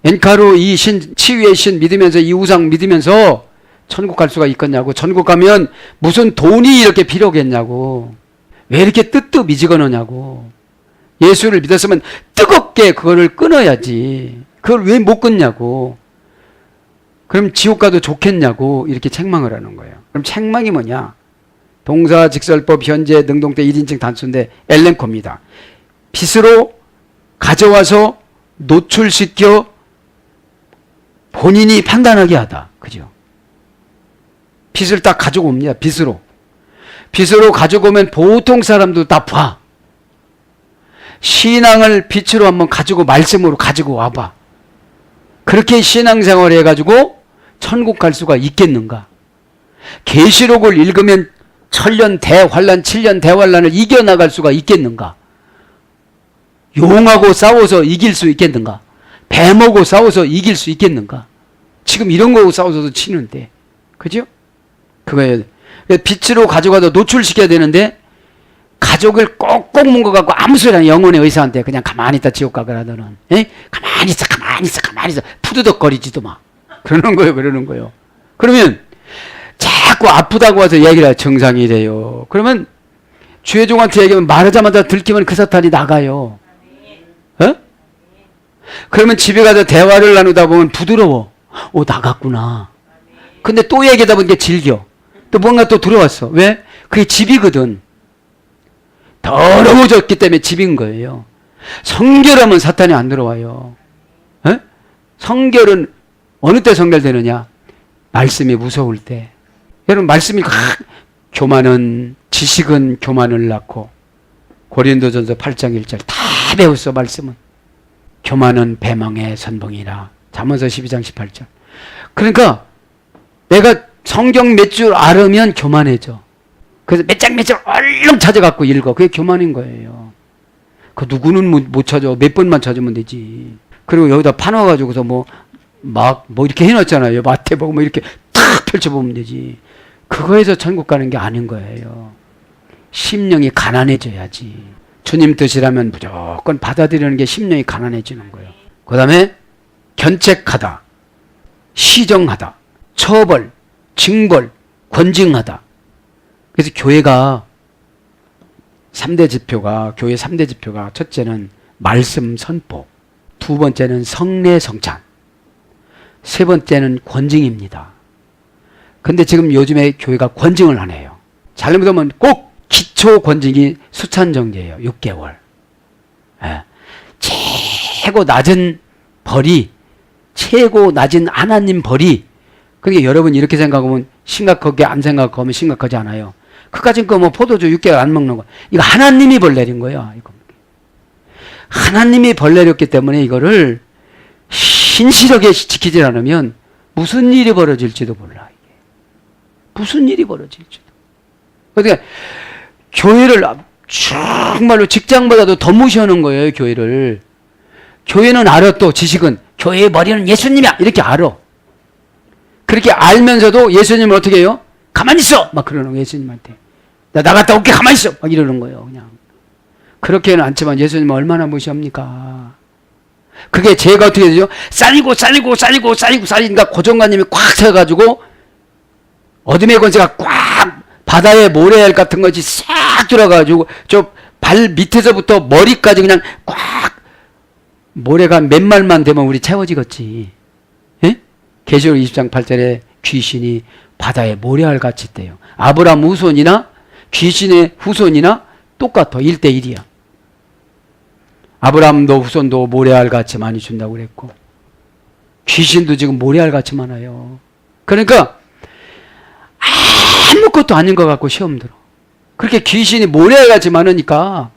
엔카루 이 신, 치유의 신 믿으면서, 이 우상 믿으면서 천국 갈 수가 있겠냐고. 천국 가면 무슨 돈이 이렇게 필요하겠냐고. 왜 이렇게 뜨뜻미지근하냐고. 예수를 믿었으면 뜨겁게 그거를 끊어야지. 그걸 왜 못 끊냐고. 그럼 지옥 가도 좋겠냐고. 이렇게 책망을 하는 거예요. 그럼 책망이 뭐냐? 동사, 직설법, 현재, 능동태, 1인칭 단수인데 엘렌코입니다. 빚으로 가져와서 노출시켜 본인이 판단하게 하다. 그죠? 빚을 딱 가지고 옵니다. 빚으로. 빚으로 가지고 오면 보통 사람도 다 봐. 신앙을 빛으로 한번 가지고 말씀으로 가지고 와봐. 그렇게 신앙생활 해가지고 천국 갈 수가 있겠는가? 계시록을 읽으면 천년 대환란, 7년 대환란을 이겨나갈 수가 있겠는가? 용하고 싸워서 이길 수 있겠는가? 뱀하고 싸워서 이길 수 있겠는가? 지금 이런 거하고 싸워서도 치는데. 그죠? 그거예요. 빛으로 가져가서 노출시켜야 되는데 가족을 꼭꼭 묶어갖고 아무 소리 안 해. 영혼의 의사한테 그냥 가만히 있다 지옥 가거라 너는. 에? 가만히 있어 가만히 있어 가만히 있어. 푸드덕거리지도 마. 그러는 거예요. 그러면 자꾸 아프다고 와서 얘기를 해. 정상이래요. 그러면 주의종한테 얘기하면 말하자마자 들키면 그 사탄이 나가요. 어? 그러면 집에 가서 대화를 나누다 보면 부드러워. 오, 나갔구나. 근데 또 얘기하다 보니까 질겨. 또 뭔가 또 들어왔어. 왜? 그게 집이거든. 더러워졌기 때문에 집인 거예요. 성결하면 사탄이 안 들어와요. 에? 성결은 어느 때 성결되느냐? 말씀이 무서울 때. 여러분 말씀이 교만은 지식은 교만을 낳고 고린도전서 8장 1절 다 배웠어 말씀은. 교만은 배망의 선봉이라. 잠언서 12장 18절. 그러니까 내가 성경 몇 줄 알으면 교만해져. 그래서 몇 장 얼른 찾아갖고 읽어. 그게 교만인 거예요. 그 누구는 못 찾아. 몇 번만 찾으면 되지. 그리고 여기다 파놔가지고서 막 이렇게 해놨잖아요. 마태복음 이렇게 탁 펼쳐보면 되지. 그거에서 천국 가는 게 아닌 거예요. 심령이 가난해져야지. 주님 뜻이라면 무조건 받아들이는 게 심령이 가난해지는 거예요. 그 다음에 견책하다, 시정하다, 처벌, 징벌, 권징하다. 그래서 교회가 3대 지표가 첫째는 말씀 선포, 두 번째는 성례 성찬, 세 번째는 권징입니다. 근데 지금 요즘에 교회가 권징을 안 해요. 잘못하면 꼭 기초 권징이 수찬정제예요. 6개월. 예. 최고 낮은 벌이, 최고 낮은 하나님 벌이. 그러니까 여러분 이렇게 생각하면 심각하게 안 생각하면 심각하지 않아요. 그까진 거 포도주 6개월 안 먹는 거. 이거 하나님이 벌 내린 거예요. 이거. 하나님이 벌 내렸기 때문에 이거를 신실하게 지키지 않으면 무슨 일이 벌어질지도 몰라. 이게. 무슨 일이 벌어질지도. 그러니까 교회를 정말로 직장보다도 더 무시하는 거예요. 교회를. 교회는 알아. 또 지식은 교회의 머리는 예수님이야 이렇게 알아. 그렇게 알면서도 예수님은 어떻게 해요? 가만히 있어 막 그러는 거예요. 예수님한테 나 나갔다 올게 가만히 있어 막 이러는 거예요. 그냥 그렇게는 않지만 예수님은 얼마나 무시합니까? 그게 죄가 어떻게 되죠? 쌓이니까 고정관념이 꽉 차가지고 어둠의 권세가 꽉 바다의 모래알 같은 것이 싹 들어가지고 저 발 밑에서부터 머리까지 그냥 꽉 모래가 몇 말만 되면 우리 채워지겠지. 예? 계시록 20장 8절에 귀신이 바다의 모래알 같이 있대요. 아브라함 후손이나 귀신의 후손이나 똑같아. 1대1이야. 아브라함도 후손도 모래알 같이 많이 준다고 그랬고 귀신도 지금 모래알 같이 많아요. 그러니까 아무것도 아닌 것 같고 시험 들어. 그렇게 귀신이 모래알 같이 많으니까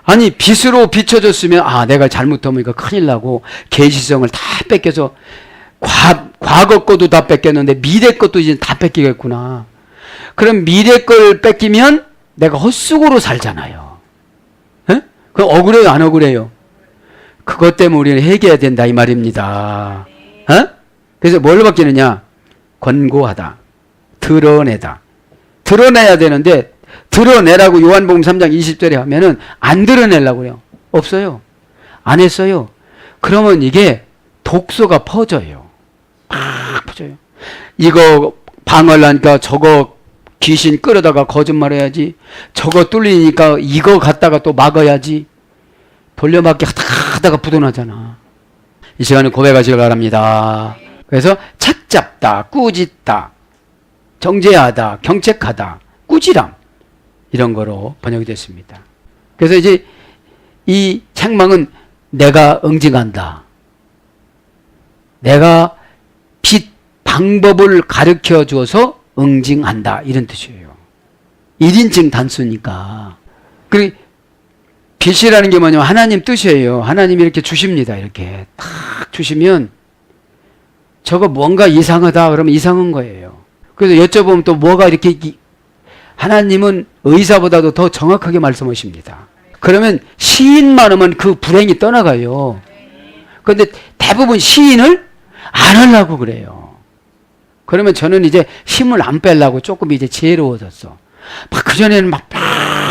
아니 빛으로 비춰줬으면 내가 잘못하면 이거 큰일 나고 계시성을 다 뺏겨서 과거 것도 다 뺏겼는데 미래 것도 이제 다 뺏기겠구나. 그럼 미래 걸 뺏기면 내가 헛수고로 살잖아요. 에? 그럼 억울해요 안 억울해요? 그것 때문에 우리는 회개해야 된다 이 말입니다. 어? 그래서 뭘로 바뀌느냐? 권고하다, 드러내다. 드러내야 되는데 드러내라고 요한복음 3장 20절에 하면은 안 드러내려고 그래요. 없어요. 안 했어요. 그러면 이게 독소가 퍼져요. 막 퍼져요. 이거 방을 하니까 저거 귀신 끌어다가 거짓말해야지. 저거 뚫리니까 이거 갖다가 또 막아야지. 돌려막기 하다가 부도나잖아. 이 시간에 고백하시길 바랍니다. 그래서 책 잡다, 꾸짖다, 정죄하다, 경책하다, 꾸지람 이런 거로 번역이 됐습니다. 그래서 이제 이 책망은 내가 응징한다. 내가 빛 방법을 가르쳐 주어서 응징한다 이런 뜻이에요. 1인칭 단수니까. 그리고 빛이라는 게 뭐냐면 하나님 뜻이에요. 하나님이 이렇게 주십니다. 이렇게 탁 주시면 저거 뭔가 이상하다 그러면 이상한 거예요. 그래서 여쭤보면 또 뭐가 이렇게 하나님은 의사보다도 더 정확하게 말씀하십니다. 그러면 시인만 하면 그 불행이 떠나가요. 그런데 대부분 시인을 안 하려고 그래요. 그러면 저는 이제 힘을 안 빼려고 조금 이제 지혜로워졌어. 막 그전에는 막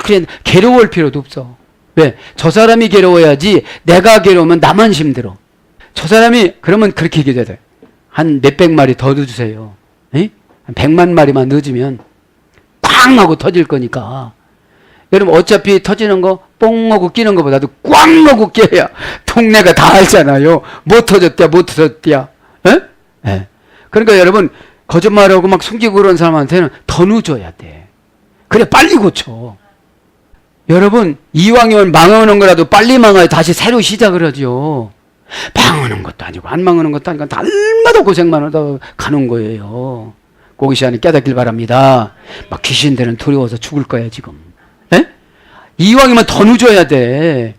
그래 괴로울 필요도 없어. 왜? 저 사람이 괴로워야지 내가 괴로우면 나만 힘들어. 저 사람이 그러면 그렇게 얘기해야 돼. 한 몇백 마리 더 넣어주세요. 에? 한 100만 마리만 넣어주면 꽝 하고 터질 거니까. 여러분 어차피 터지는 거 뽕 하고 끼는 것보다도 꽝 하고 끼어야 동네가 다 알잖아요. 못 터졌대야 못 터졌대야. 에? 에. 그러니까 여러분 거짓말하고 막 숨기고 그런 사람한테는 더 넣어줘야 돼. 그래 빨리 고쳐. 여러분 이왕이면 망하는 거라도 빨리 망해야 다시 새로 시작을 하죠. 망하는 것도 아니고 안 망하는 것도 아니고 날마다 고생만 하다 가는 거예요. 꼭 이 시간에 깨닫길 바랍니다. 막 귀신들은 두려워서 죽을 거야 지금. 에? 이왕이면 더 늦어야 돼.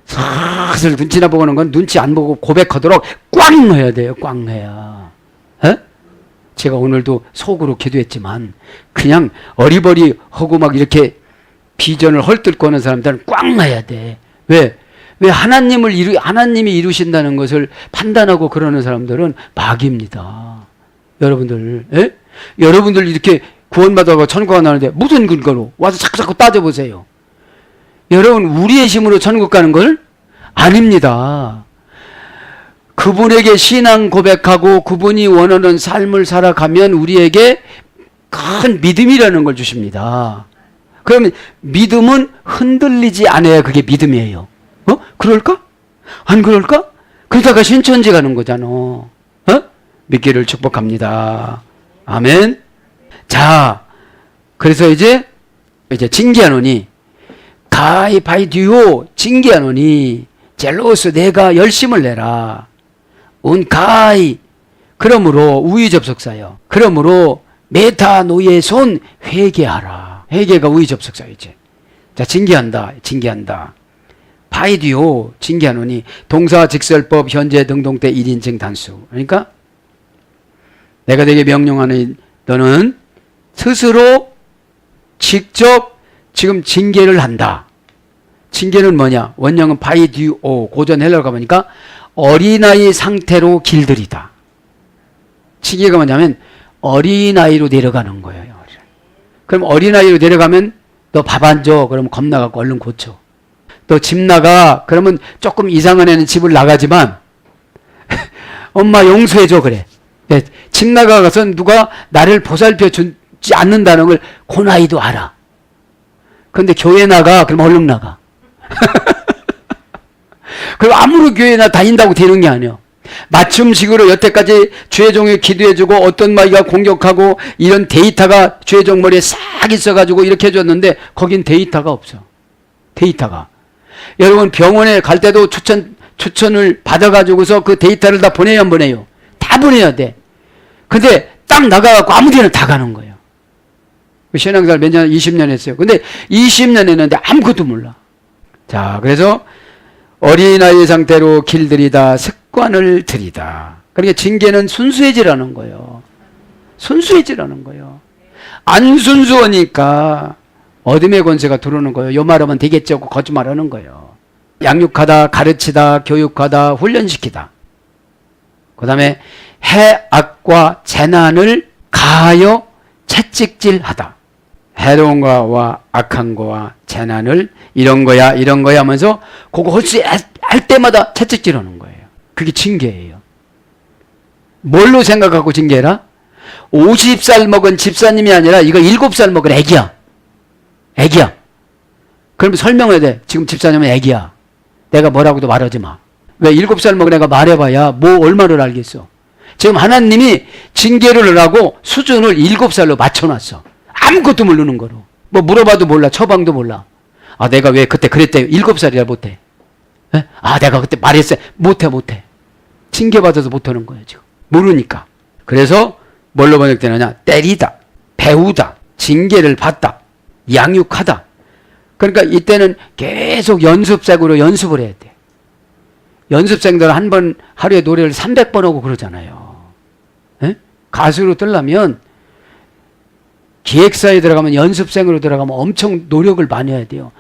슬슬 눈치나 보고 하는 건 눈치 안 보고 고백하도록 꽝 해야 돼요. 꽝 해야. 에? 제가 오늘도 속으로 기도했지만 그냥 어리버리하고 막 이렇게 비전을 헐뜯고 하는 사람들은 꽝 해야 돼. 왜? 왜 하나님이 이루신다는 것을 판단하고 그러는 사람들은 마귀입니다. 여러분들, 에? 여러분들 이렇게 구원받아가 천국 가는데 무슨 근거로 와서 자꾸 따져보세요. 여러분 우리의 힘으로 천국 가는 걸 아닙니다. 그분에게 신앙 고백하고 그분이 원하는 삶을 살아가면 우리에게 큰 믿음이라는 걸 주십니다. 그러면 믿음은 흔들리지 않아야 그게 믿음이에요. 그럴까? 안 그럴까? 그러다가 신천지 가는 거잖아. 믿기를 축복합니다. 아멘. 자, 그래서 이제 징계하노니 가이바이듀오 징계하노니 젤로스 내가 열심을 내라. 가이 그러므로 우위접속사요. 그러므로 메타노의 손 회개하라. 회개가 우위접속사이지. 자, 징계한다. 바이디오 징계하노니 동사 직설법 현재 등동태 1인칭 단수. 그러니까 내가 되게 명령하는 너는 스스로 직접 지금 징계를 한다. 징계는 뭐냐? 원형은 바이디오 고전 헬라어 가보니까 어린아이 상태로 길들이다. 징계가 뭐냐면 어린아이로 내려가는 거예요. 그럼 어린아이로 내려가면 너 밥 안 줘. 그러면 겁나갖고 얼른 고쳐. 너 집 나가. 그러면 조금 이상한 애는 집을 나가지만 엄마 용서해줘 그래. 네, 집 나가서 누가 나를 보살펴 주지 않는다는 걸 그 나이도 알아. 그런데 교회 나가. 그럼 얼른 나가. 그럼 아무리 교회 다닌다고 되는 게 아니야. 맞춤식으로 여태까지 주의종이 기도해주고 어떤 마귀가 공격하고 이런 데이터가 주의종 머리에 싹 있어가지고 이렇게 해줬는데 거긴 데이터가 없어. 데이터가. 여러분 병원에 갈 때도 추천을 받아가지고서 그 데이터를 다 보내야 안 보내요? 다 보내야 돼. 근데 딱 나가갖고 아무 데나 다 가는 거예요. 신앙생활 몇 년, 20년 했어요. 근데 20년 했는데 아무것도 몰라. 자, 그래서 어린아이 상태로 길들이다, 습관을 들이다. 그러니까 징계는 순수해지라는 거예요. 순수해지라는 거예요. 안 순수하니까 어둠의 권세가 들어오는 거예요. 요 말하면 되겠죠 하고 거짓말하는 거예요. 양육하다, 가르치다, 교육하다, 훈련시키다. 그 다음에 해악과 재난을 가하여 채찍질하다. 해로운 거와 악한 거와 재난을 이런 거야 하면서 그거 헐수 할 때마다 채찍질하는 거예요. 그게 징계예요. 뭘로 생각하고 징계해라? 50살 먹은 집사님이 아니라 이거 7살 먹은 애기야. 애기야. 그럼 설명해야 돼. 지금 집사님은 애기야. 내가 뭐라고도 말하지 마. 왜 7살 먹은 애가 말해봐야 뭐 얼마를 알겠어. 지금 하나님이 징계를 하고 수준을 7살로 맞춰놨어. 아무것도 모르는 거로. 뭐 물어봐도 몰라. 처방도 몰라. 아, 내가 왜 그때 그랬대요. 7살이라 못해. 에? 아, 내가 그때 말했어요. 못해. 징계받아서 못하는 거예요, 지금. 모르니까. 그래서 뭘로 번역되느냐? 때리다, 배우다, 징계를 받다, 양육하다. 그러니까 이때는 계속 연습생으로 연습을 해야 돼. 연습생들 한 번 하루에 노래를 300번 하고 그러잖아요. 에? 가수로 뜨려면 기획사에 들어가면 연습생으로 들어가면 엄청 노력을 많이 해야 돼요.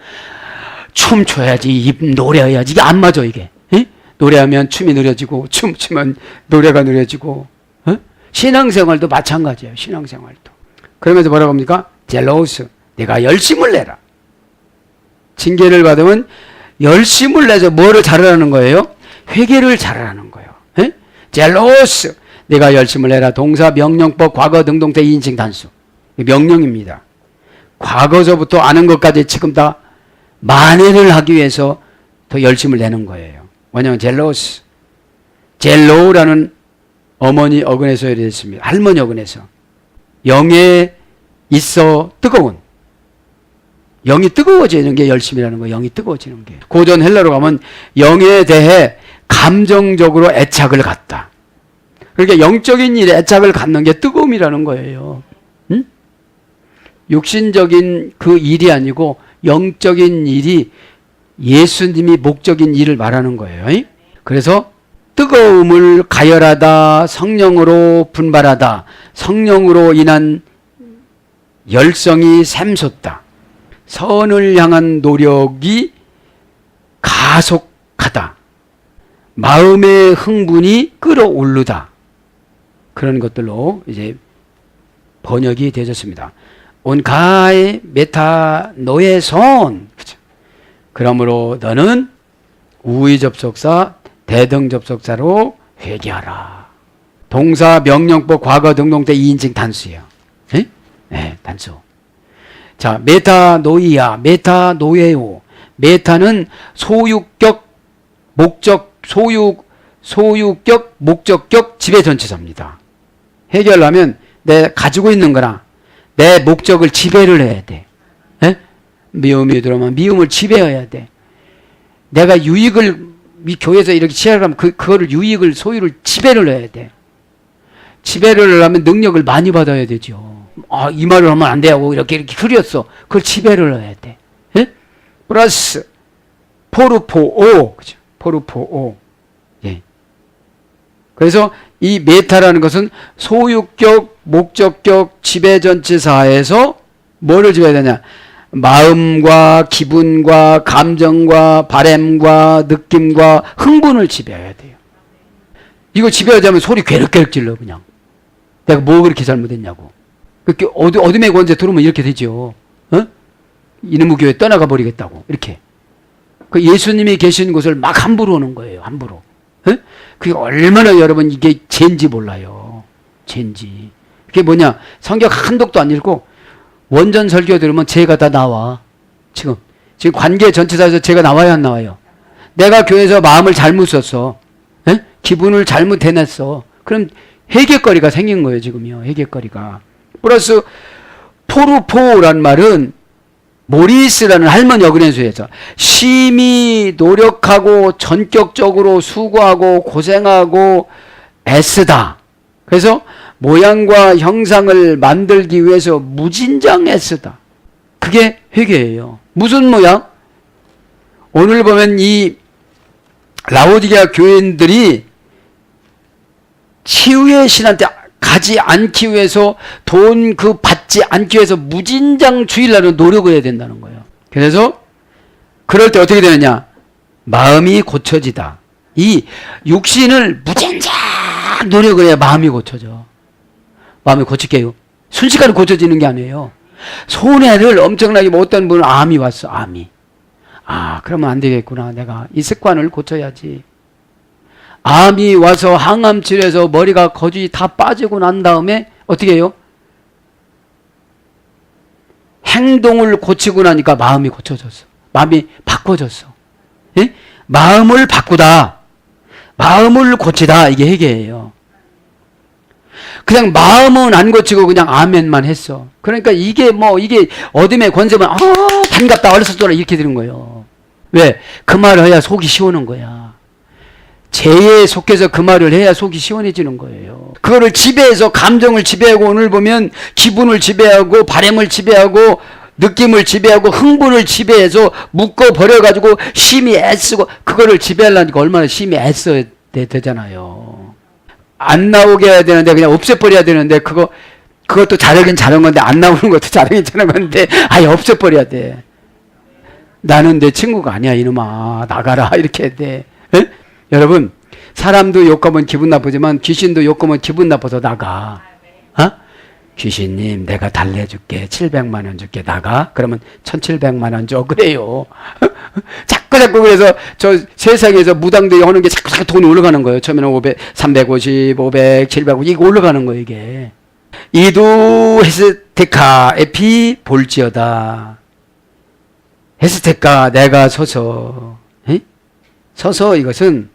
춤춰야지, 노래해야지. 이게 안 맞아, 이게. 에? 노래하면 춤이 느려지고, 춤추면 노래가 느려지고. 에? 신앙생활도 마찬가지예요, 신앙생활도. 그러면서 뭐라고 합니까? 젤로스, 내가 열심을 내라. 징계를 받으면 열심을 내서 뭐를 잘하라는 거예요? 회개를 잘하라는 거예요. 에? 젤로스. 내가 열심을 내라. 동사, 명령법, 과거, 능동태, 2인칭 단수. 명령입니다. 과거서부터 아는 것까지 지금 다 만회를 하기 위해서 더 열심을 내는 거예요. 왜냐하면 젤로스. 젤로라는 어머니 어근에서 이랬습니다. 할머니 어근에서. 영에 있어 뜨거운. 영이 뜨거워지는 게 열심이라는 거예요. 영이 뜨거워지는 게. 고전 헬라로 가면 영에 대해 감정적으로 애착을 갖다. 그러니까 영적인 일에 애착을 갖는 게 뜨거움이라는 거예요. 응? 육신적인 그 일이 아니고 영적인 일이 예수님이 목적인 일을 말하는 거예요. 그래서 뜨거움을 가열하다, 성령으로 분발하다, 성령으로 인한 열성이 샘솟다. 선을 향한 노력이 가속하다. 마음의 흥분이 끌어오르다. 그런 것들로 이제 번역이 되어졌습니다. 온가의 메타노의 손. 그렇죠? 그러므로 너는 우의 접속사, 대등 접속사로 회개하라. 동사, 명령법, 과거, 능동태, 2인칭 단수예요. 예? 네, 단수. 자, 메타노이아, 메타노에오. 메타는 소유격, 목적, 소유격, 목적격, 지배전치사입니다. 해결하면 내 가지고 있는 거나 내 목적을 지배를 해야 돼. 에? 미움이 들어오면 미움을 지배해야 돼. 내가 유익을 이 교회에서 이렇게 취하려면 그거를 유익을 소유를 지배를 해야 돼. 지배를 하려면 능력을 많이 받아야 되죠. 아, 이 말을 하면 안 돼하고 이렇게 흐렸어. 그걸 지배를 해야 돼. 에? 플러스 포르포오, 그죠? 포르포오. 예. 그래서 이 메타라는 것은 소유격, 목적격, 지배전치사에서 뭐를 지배해야 되냐? 마음과 기분과 감정과 바램과 느낌과 흥분을 지배해야 돼요. 이거 지배하자면 소리 괴륵괴륵 질러 그냥. 내가 뭐 그렇게 잘못했냐고. 그렇게 어둠의 권세 들어오면 이렇게 되죠. 어? 이놈의 교회 떠나가 버리겠다고 이렇게. 그 예수님이 계신 곳을 막 함부로 오는 거예요. 함부로. 어? 그게 얼마나 여러분 이게 죄인지 몰라요. 죄인지. 그게 뭐냐? 성경 한 독도 안 읽고 원전 설교 들으면 죄가 다 나와. 지금 관계 전체사에서 죄가 나와야 안 나와요? 내가 교회에서 마음을 잘못 썼어. 에? 기분을 잘못 해냈어. 그럼 회개거리가 생긴 거예요. 지금요. 회개거리가. 플러스 포르포란 말은 모리스라는 할머니 어근에서에서 심히 노력하고 전격적으로 수고하고 고생하고 애쓰다. 그래서 모양과 형상을 만들기 위해서 무진장 애쓰다. 그게 회개예요. 무슨 모양? 오늘 보면 이 라오디게아 교인들이 치유의 신한테 가지 않기 위해서 돈 받지 않기 위해서 무진장 주일날은 노력을 해야 된다는 거예요. 그래서 그럴 때 어떻게 되느냐? 마음이 고쳐지다. 이 육신을 무진장 노력을 해야 마음이 고쳐져. 마음이 고칠게요. 순식간에 고쳐지는 게 아니에요. 손해를 엄청나게 못한 분은 암이 왔어. 암이. 아, 그러면 안 되겠구나. 내가 이 습관을 고쳐야지. 암이 와서 항암 치료해서 머리가 거의 다 빠지고 난 다음에 어떻게 해요? 행동을 고치고 나니까 마음이 고쳐졌어. 마음이 바꿔졌어. 예? 마음을 바꾸다. 마음을 고치다. 이게 회개예요. 그냥 마음은 안 고치고 그냥 아멘만 했어. 그러니까 이게 어둠의 권세만 반갑다 얼른 떠나 이렇게 되는 거예요. 왜? 그 말을 해야 속이 시원한 거야. 죄에 속해서 그 말을 해야 속이 시원해지는 거예요. 그거를 지배해서 감정을 지배하고 오늘 보면 기분을 지배하고 바램을 지배하고 느낌을 지배하고 흥분을 지배해서 묶어버려가지고 심히 애쓰고 그거를 지배하려니까 얼마나 심히 애써야 되잖아요. 안 나오게 해야 되는데 그냥 없애버려야 되는데 그것도 잘하긴 잘한 건데 안 나오는 것도 잘하긴 잘한 건데 아예 없애버려야 돼. 나는 내 친구가 아니야 이놈아 나가라 이렇게 해야 돼. 에? 여러분 사람도 욕하면 기분 나쁘지만 귀신도 욕하면 기분 나빠서 나가. 어? 귀신님 내가 달래줄게. 700만 원 줄게. 나가? 그러면 1700만 원 줘. 그래요. 자꾸 그래서 저 세상에서 무당들이 하는 게 자꾸 돈이 올라가는 거예요. 처음에는 500, 350, 500, 750 이거 올라가는 거예요 이게. 이두 헤스테카 에피 볼지어다. 헤스테카 내가 서서 서서 이것은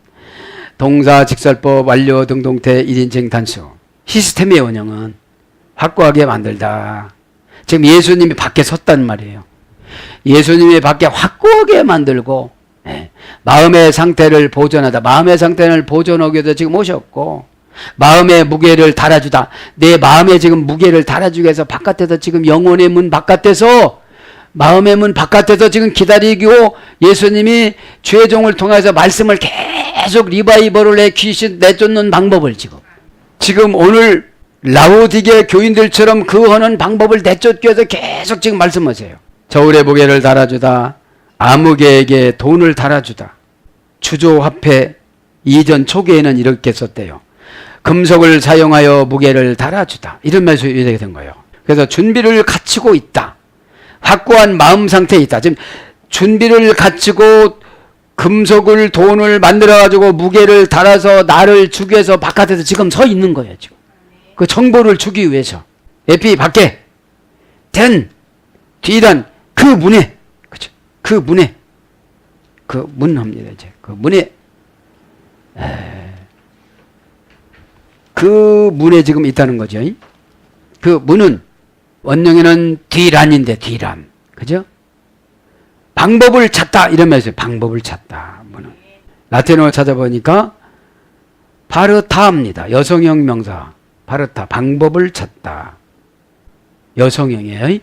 동사 직설법 완료 등동태 1인칭 단수 시스템의 원형은 확고하게 만들다. 지금 예수님이 밖에 섰단 말이에요. 예수님이 밖에 확고하게 만들고 마음의 상태를 보존하다. 마음의 상태를 보존하기 위해서 지금 오셨고 마음의 무게를 달아주다. 내 마음에 지금 무게를 달아주기 위해서 바깥에서 지금 영혼의 문 바깥에서 마음의 문 바깥에서 지금 기다리고 예수님이 죄종을 통해서 말씀을 계속 리바이벌을 해 귀신 내쫓는 방법을 지금 오늘 라오디게 교인들처럼 그 하는 방법을 내쫓기 위해서 계속 지금 말씀하세요. 저울의 무게를 달아주다. 아무개에게 돈을 달아주다. 주조화폐 이전 초기에는 이렇게 썼대요. 금속을 사용하여 무게를 달아주다. 이런 말씀이 되게 된 거예요. 그래서 준비를 갖추고 있다. 확고한 마음 상태에 있다. 지금 준비를 갖추고 금속을 돈을 만들어가지고 무게를 달아서 나를 주기 위해서 바깥에서 지금 서 있는 거예요. 지금. 그 정보를 주기 위해서. 에피 밖에 된 뒤단 그 문에 그죠? 그 문에 그 문합니다. 이제 그 문에 그 문에 지금 있다는 거죠. 그 문은 원형에는 뒤란인데 뒤란 그죠? 방법을 찾다 이러면서 방법을 찾다. 문은 라틴어를 찾아보니까 파르타입니다. 여성형 명사 파르타 방법을 찾다. 여성형이에요.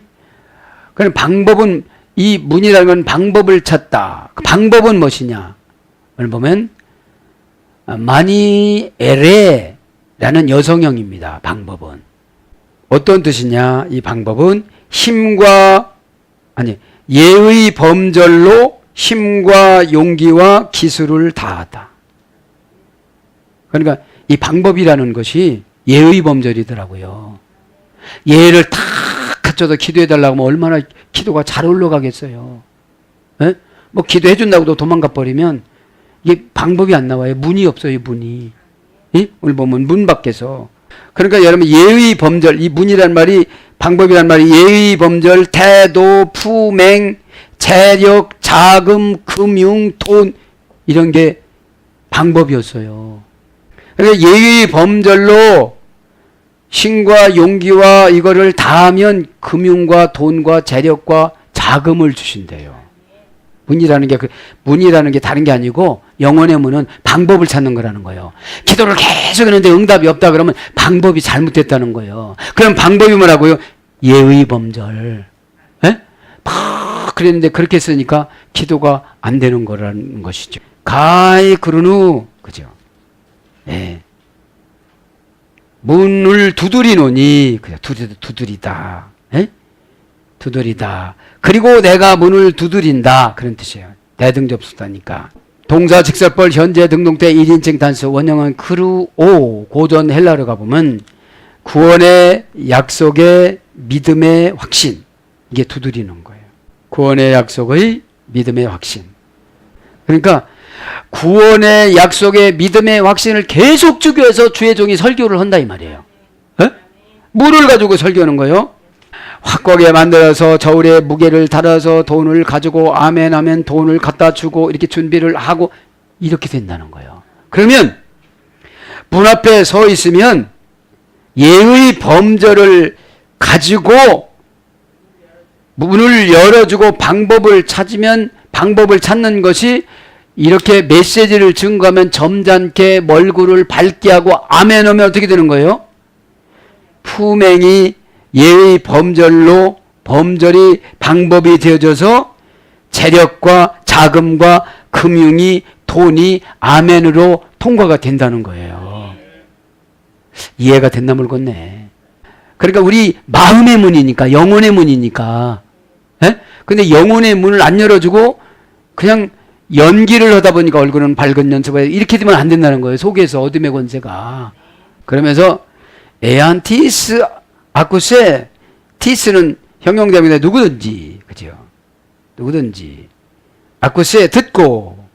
그럼 방법은 이 문이라는 건 방법을 찾다. 그 방법은 무엇이냐? 오늘 보면 마니에레라는 여성형입니다. 방법은 어떤 뜻이냐? 이 방법은 힘과 예의 범절로 힘과 용기와 기술을 다하다. 그러니까 이 방법이라는 것이 예의 범절이더라고요. 예를 탁 갖춰서 기도해달라고 하면 얼마나 기도가 잘 올라가겠어요. 에? 뭐 기도해 준다고도 도망가 버리면 이게 방법이 안 나와요. 문이 없어요. 문이. 예? 오늘 보면 문 밖에서. 그러니까 여러분 예의 범절 이 문이란 말이 방법이란 말이 예의 범절 태도 품행 재력 자금 금융 돈 이런 게 방법이었어요. 그러니까 예의 범절로 신과 용기와 이거를 다하면 금융과 돈과 재력과 자금을 주신대요. 문이라는 게 다른 게 아니고 영혼의 문은 방법을 찾는 거라는 거예요. 기도를 계속 했는데 응답이 없다 그러면 방법이 잘못됐다는 거예요. 그럼 방법이 뭐라고요? 예의 범절. 에? 막 그랬는데 그렇게 쓰니까 기도가 안 되는 거라는 것이죠. 가이 그르누 그죠? 예. 문을 두드리노니 그냥 두드리다. 에? 두드리다. 그리고 내가 문을 두드린다. 그런 뜻이에요. 대등접수다니까. 동사 직설벌 현재 등동태 1인칭 단수 원형은 크루오 고전 헬라로 가보면 구원의 약속의 믿음의 확신 이게 두드리는 거예요. 구원의 약속의 믿음의 확신. 그러니까 구원의 약속의 믿음의 확신을 계속 주기 위해서 주의 종이 설교를 한다 이 말이에요. 에? 뭐를 가지고 설교하는 거예요? 확고하게 만들어서 저울에 무게를 달아서 돈을 가지고 아멘 하면 돈을 갖다 주고 이렇게 준비를 하고 이렇게 된다는 거예요. 그러면 문 앞에 서 있으면 예의 범절을 가지고 문을 열어주고 방법을 찾으면 방법을 찾는 것이 이렇게 메시지를 증거하면 점잖게 멀구를 밝게 하고 아멘 하면 어떻게 되는 거예요? 품행이 예의 범절로 범절이 방법이 되어져서 재력과 자금과 금융이 돈이 아멘으로 통과가 된다는 거예요. 이해가 됐나 모르겠네. 그러니까 우리 마음의 문이니까 영혼의 문이니까 에? 근데 영혼의 문을 안 열어주고 그냥 연기를 하다 보니까 얼굴은 밝은 연습에 이렇게 되면 안 된다는 거예요. 속에서 어둠의 권세가. 그러면서 에안티스 아쿠세, 티스는 형용사입니다. 누구든지. 그죠? 누구든지. 아쿠세, 듣고.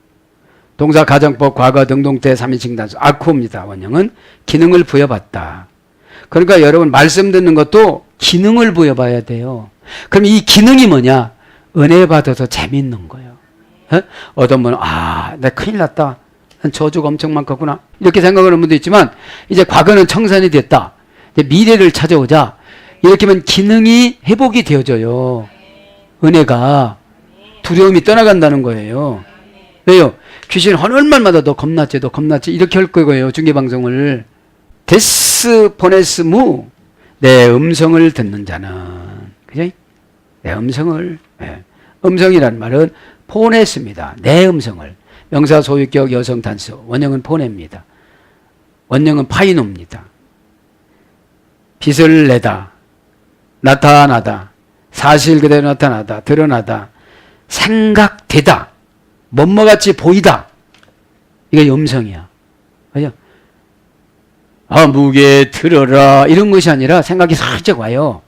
동사, 가정법, 과거, 능동태, 3인칭 단수. 아쿠입니다. 원형은 기능을 부여받다. 그러니까 여러분 말씀 듣는 것도 기능을 부여봐야 돼요. 그럼 이 기능이 뭐냐? 은혜 받아서 재밌는 거예요. 어떤 분은 나 큰일 났다. 저주가 엄청 많겠구나. 이렇게 생각하는 분도 있지만 이제 과거는 청산이 됐다. 이제 미래를 찾아오자. 이렇게 하면 기능이 회복이 되어져요. 은혜가 두려움이 떠나간다는 거예요. 왜요? 귀신 하는 말마다 너 겁났지, 너 겁났지 이렇게 할 거예요. 중계방송을. 데스 포네스 무 내 음성을 듣는 자는 그죠? 내 음성을 음성이라는 말은 포네스입니다. 내 음성을 명사 소유격 여성 단수 원형은 포네입니다. 원형은 파이노입니다. 빛을 내다 나타나다 사실 그대로 나타나다 드러나다 생각되다 뭐뭐같이 보이다 이게 음성이야. 그죠? 무게 들어라 이런 것이 아니라 생각이 살짝 와요.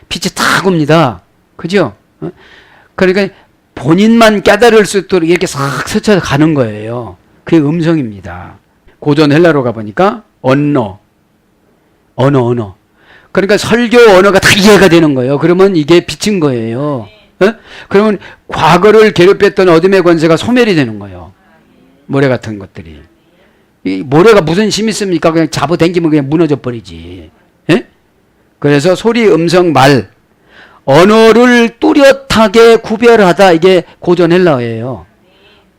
빛이 탁 옵니다. 그죠? 그러니까 본인만 깨달을 수 있도록 이렇게 싹 스쳐 가는 거예요. 그게 음성입니다. 고전 헬라로 가보니까 언어. 그러니까 설교 언어가 다 이해가 되는 거예요. 그러면 이게 빛인 거예요. 그러면 과거를 괴롭혔던 어둠의 권세가 소멸이 되는 거예요. 모래 같은 것들이. 이 모래가 무슨 힘이 있습니까? 그냥 잡아당기면 그냥 무너져 버리지. 그래서 소리, 음성, 말, 언어를 뚜렷하게 구별하다. 이게 고전 헬라어예요.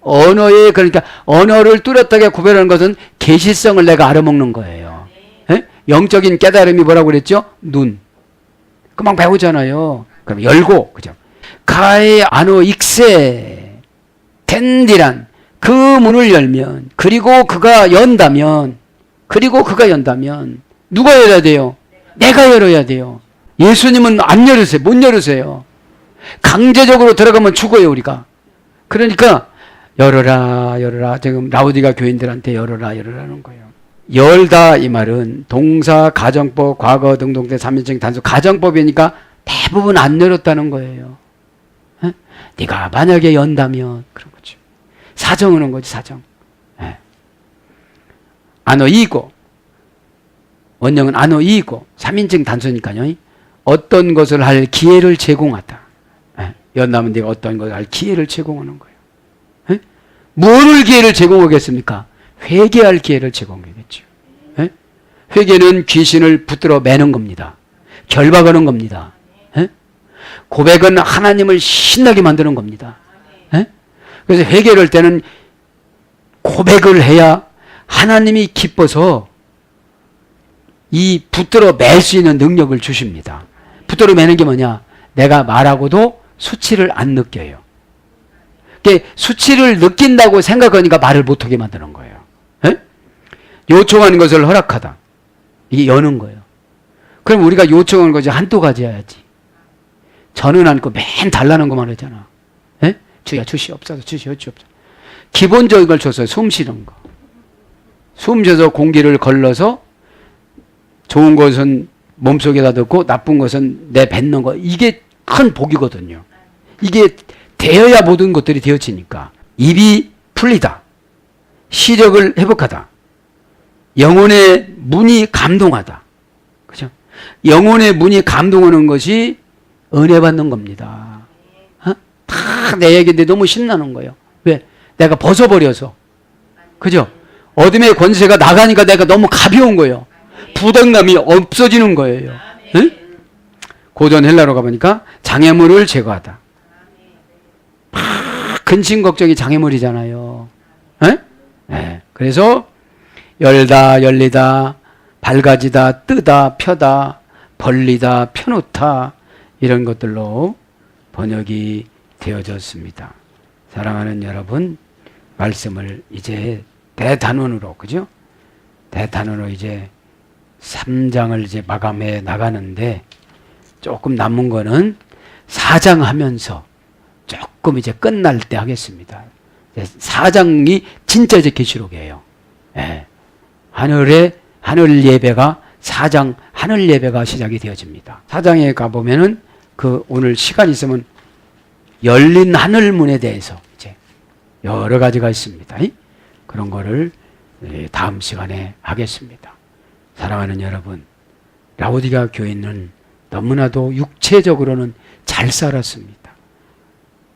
언어에 그러니까 언어를 뚜렷하게 구별하는 것은 계시성을 내가 알아먹는 거예요. 영적인 깨달음이 뭐라고 그랬죠? 눈. 금방 배우잖아요. 그럼 열고 그죠? 가에 아노 익세 텐디란 그 문을 열면 그리고 그가 연다면 누가 열어야 돼요? 내가 열어야 돼요. 예수님은 안 열으세요. 못 열으세요. 강제적으로 들어가면 죽어요 우리가. 그러니까 열어라 지금 라우디가 교인들한테 열어라는 거예요. 열다 이 말은 동사, 가정법, 과거, 능동태, 3인칭 단수 가정법이니까 대부분 안 열었다는 거예요. 네가 만약에 연다면 그런 거죠. 사정을 한 거지 사정. 아노이고 원형은 아노이고 3인칭 단수니까요. 어떤 것을 할 기회를 제공하다. 연다면 네가 어떤 것을 할 기회를 제공하는 거예요. 무엇을 기회를 제공하겠습니까? 회개할 기회를 제공하겠죠. 회개는 귀신을 붙들어 매는 겁니다. 결박하는 겁니다. 고백은 하나님을 신나게 만드는 겁니다. 그래서 회개를 할 때는 고백을 해야 하나님이 기뻐서 이 붙들어 맬 수 있는 능력을 주십니다. 붙들어 매는 게 뭐냐? 내가 말하고도 수치를 안 느껴요. 수치를 느낀다고 생각하니까 말을 못하게 만드는 거예요. 요청하는 것을 허락하다. 이게 여는 거예요. 그럼 우리가 요청하는 것이 한두 가지여야지. 저는 않고 맨 달라는 것만 하잖아. 주야 주시옵소서 주시옵소서. 기본적인 걸 줬어요. 숨 쉬는 거. 숨 쉬어서 공기를 걸러서 좋은 것은 몸속에다 넣고 나쁜 것은 내뱉는 거. 이게 큰 복이거든요. 이게 되어야 모든 것들이 되어지니까. 입이 풀리다. 시력을 회복하다. 영혼의 문이 감동하다. 그죠? 영혼의 문이 감동하는 것이 은혜 받는 겁니다. 다 내 얘기인데 너무 신나는 거예요. 왜? 내가 벗어버려서. 그죠? 어둠의 권세가 나가니까 내가 너무 가벼운 거예요. 부담감이 없어지는 거예요. 고전 헬라로 가보니까 장애물을 제거하다. 근심 걱정이 장애물이잖아요. 그래서 열다, 열리다, 밝아지다, 뜨다, 펴다, 벌리다, 펴놓다 이런 것들로 번역이 되어졌습니다. 사랑하는 여러분, 말씀을 이제 대단원으로, 그죠? 대단원으로 이제 3장을 이제 마감해 나가는데 조금 남은 거는 4장 하면서 조금 이제 끝날 때 하겠습니다. 4장이 진짜 이제 계시록이에요. 하늘 예배가 4장 하늘 예배가 시작이 되어집니다. 사장에 가보면은 그 오늘 시간 있으면 열린 하늘문에 대해서 이제 여러 가지가 있습니다. 그런 거를 다음 시간에 하겠습니다. 사랑하는 여러분, 라오디가 교회는 너무나도 육체적으로는 잘 살았습니다.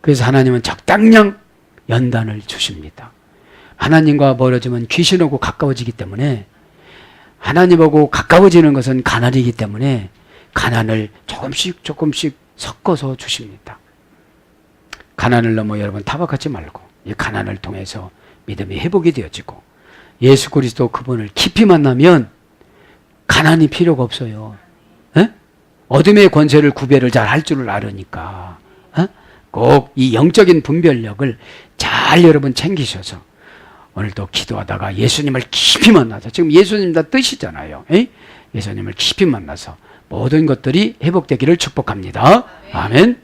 그래서 하나님은 적당량 연단을 주십니다. 하나님과 멀어지면 귀신하고 가까워지기 때문에, 하나님하고 가까워지는 것은 가난이기 때문에 가난을 조금씩 섞어서 주십니다. 가난을 넘어 여러분 타박하지 말고 이 가난을 통해서 믿음이 회복이 되어지고, 예수 그리스도 그분을 깊이 만나면 가난이 필요가 없어요. 에? 어둠의 권세를 구별을 잘 할 줄을 알으니까 꼭 이 영적인 분별력을 잘 여러분 챙기셔서 오늘도 기도하다가 예수님을 깊이 만나서, 지금 예수님 다 뜻이잖아요. 예수님을 깊이 만나서 모든 것들이 회복되기를 축복합니다. 아멘.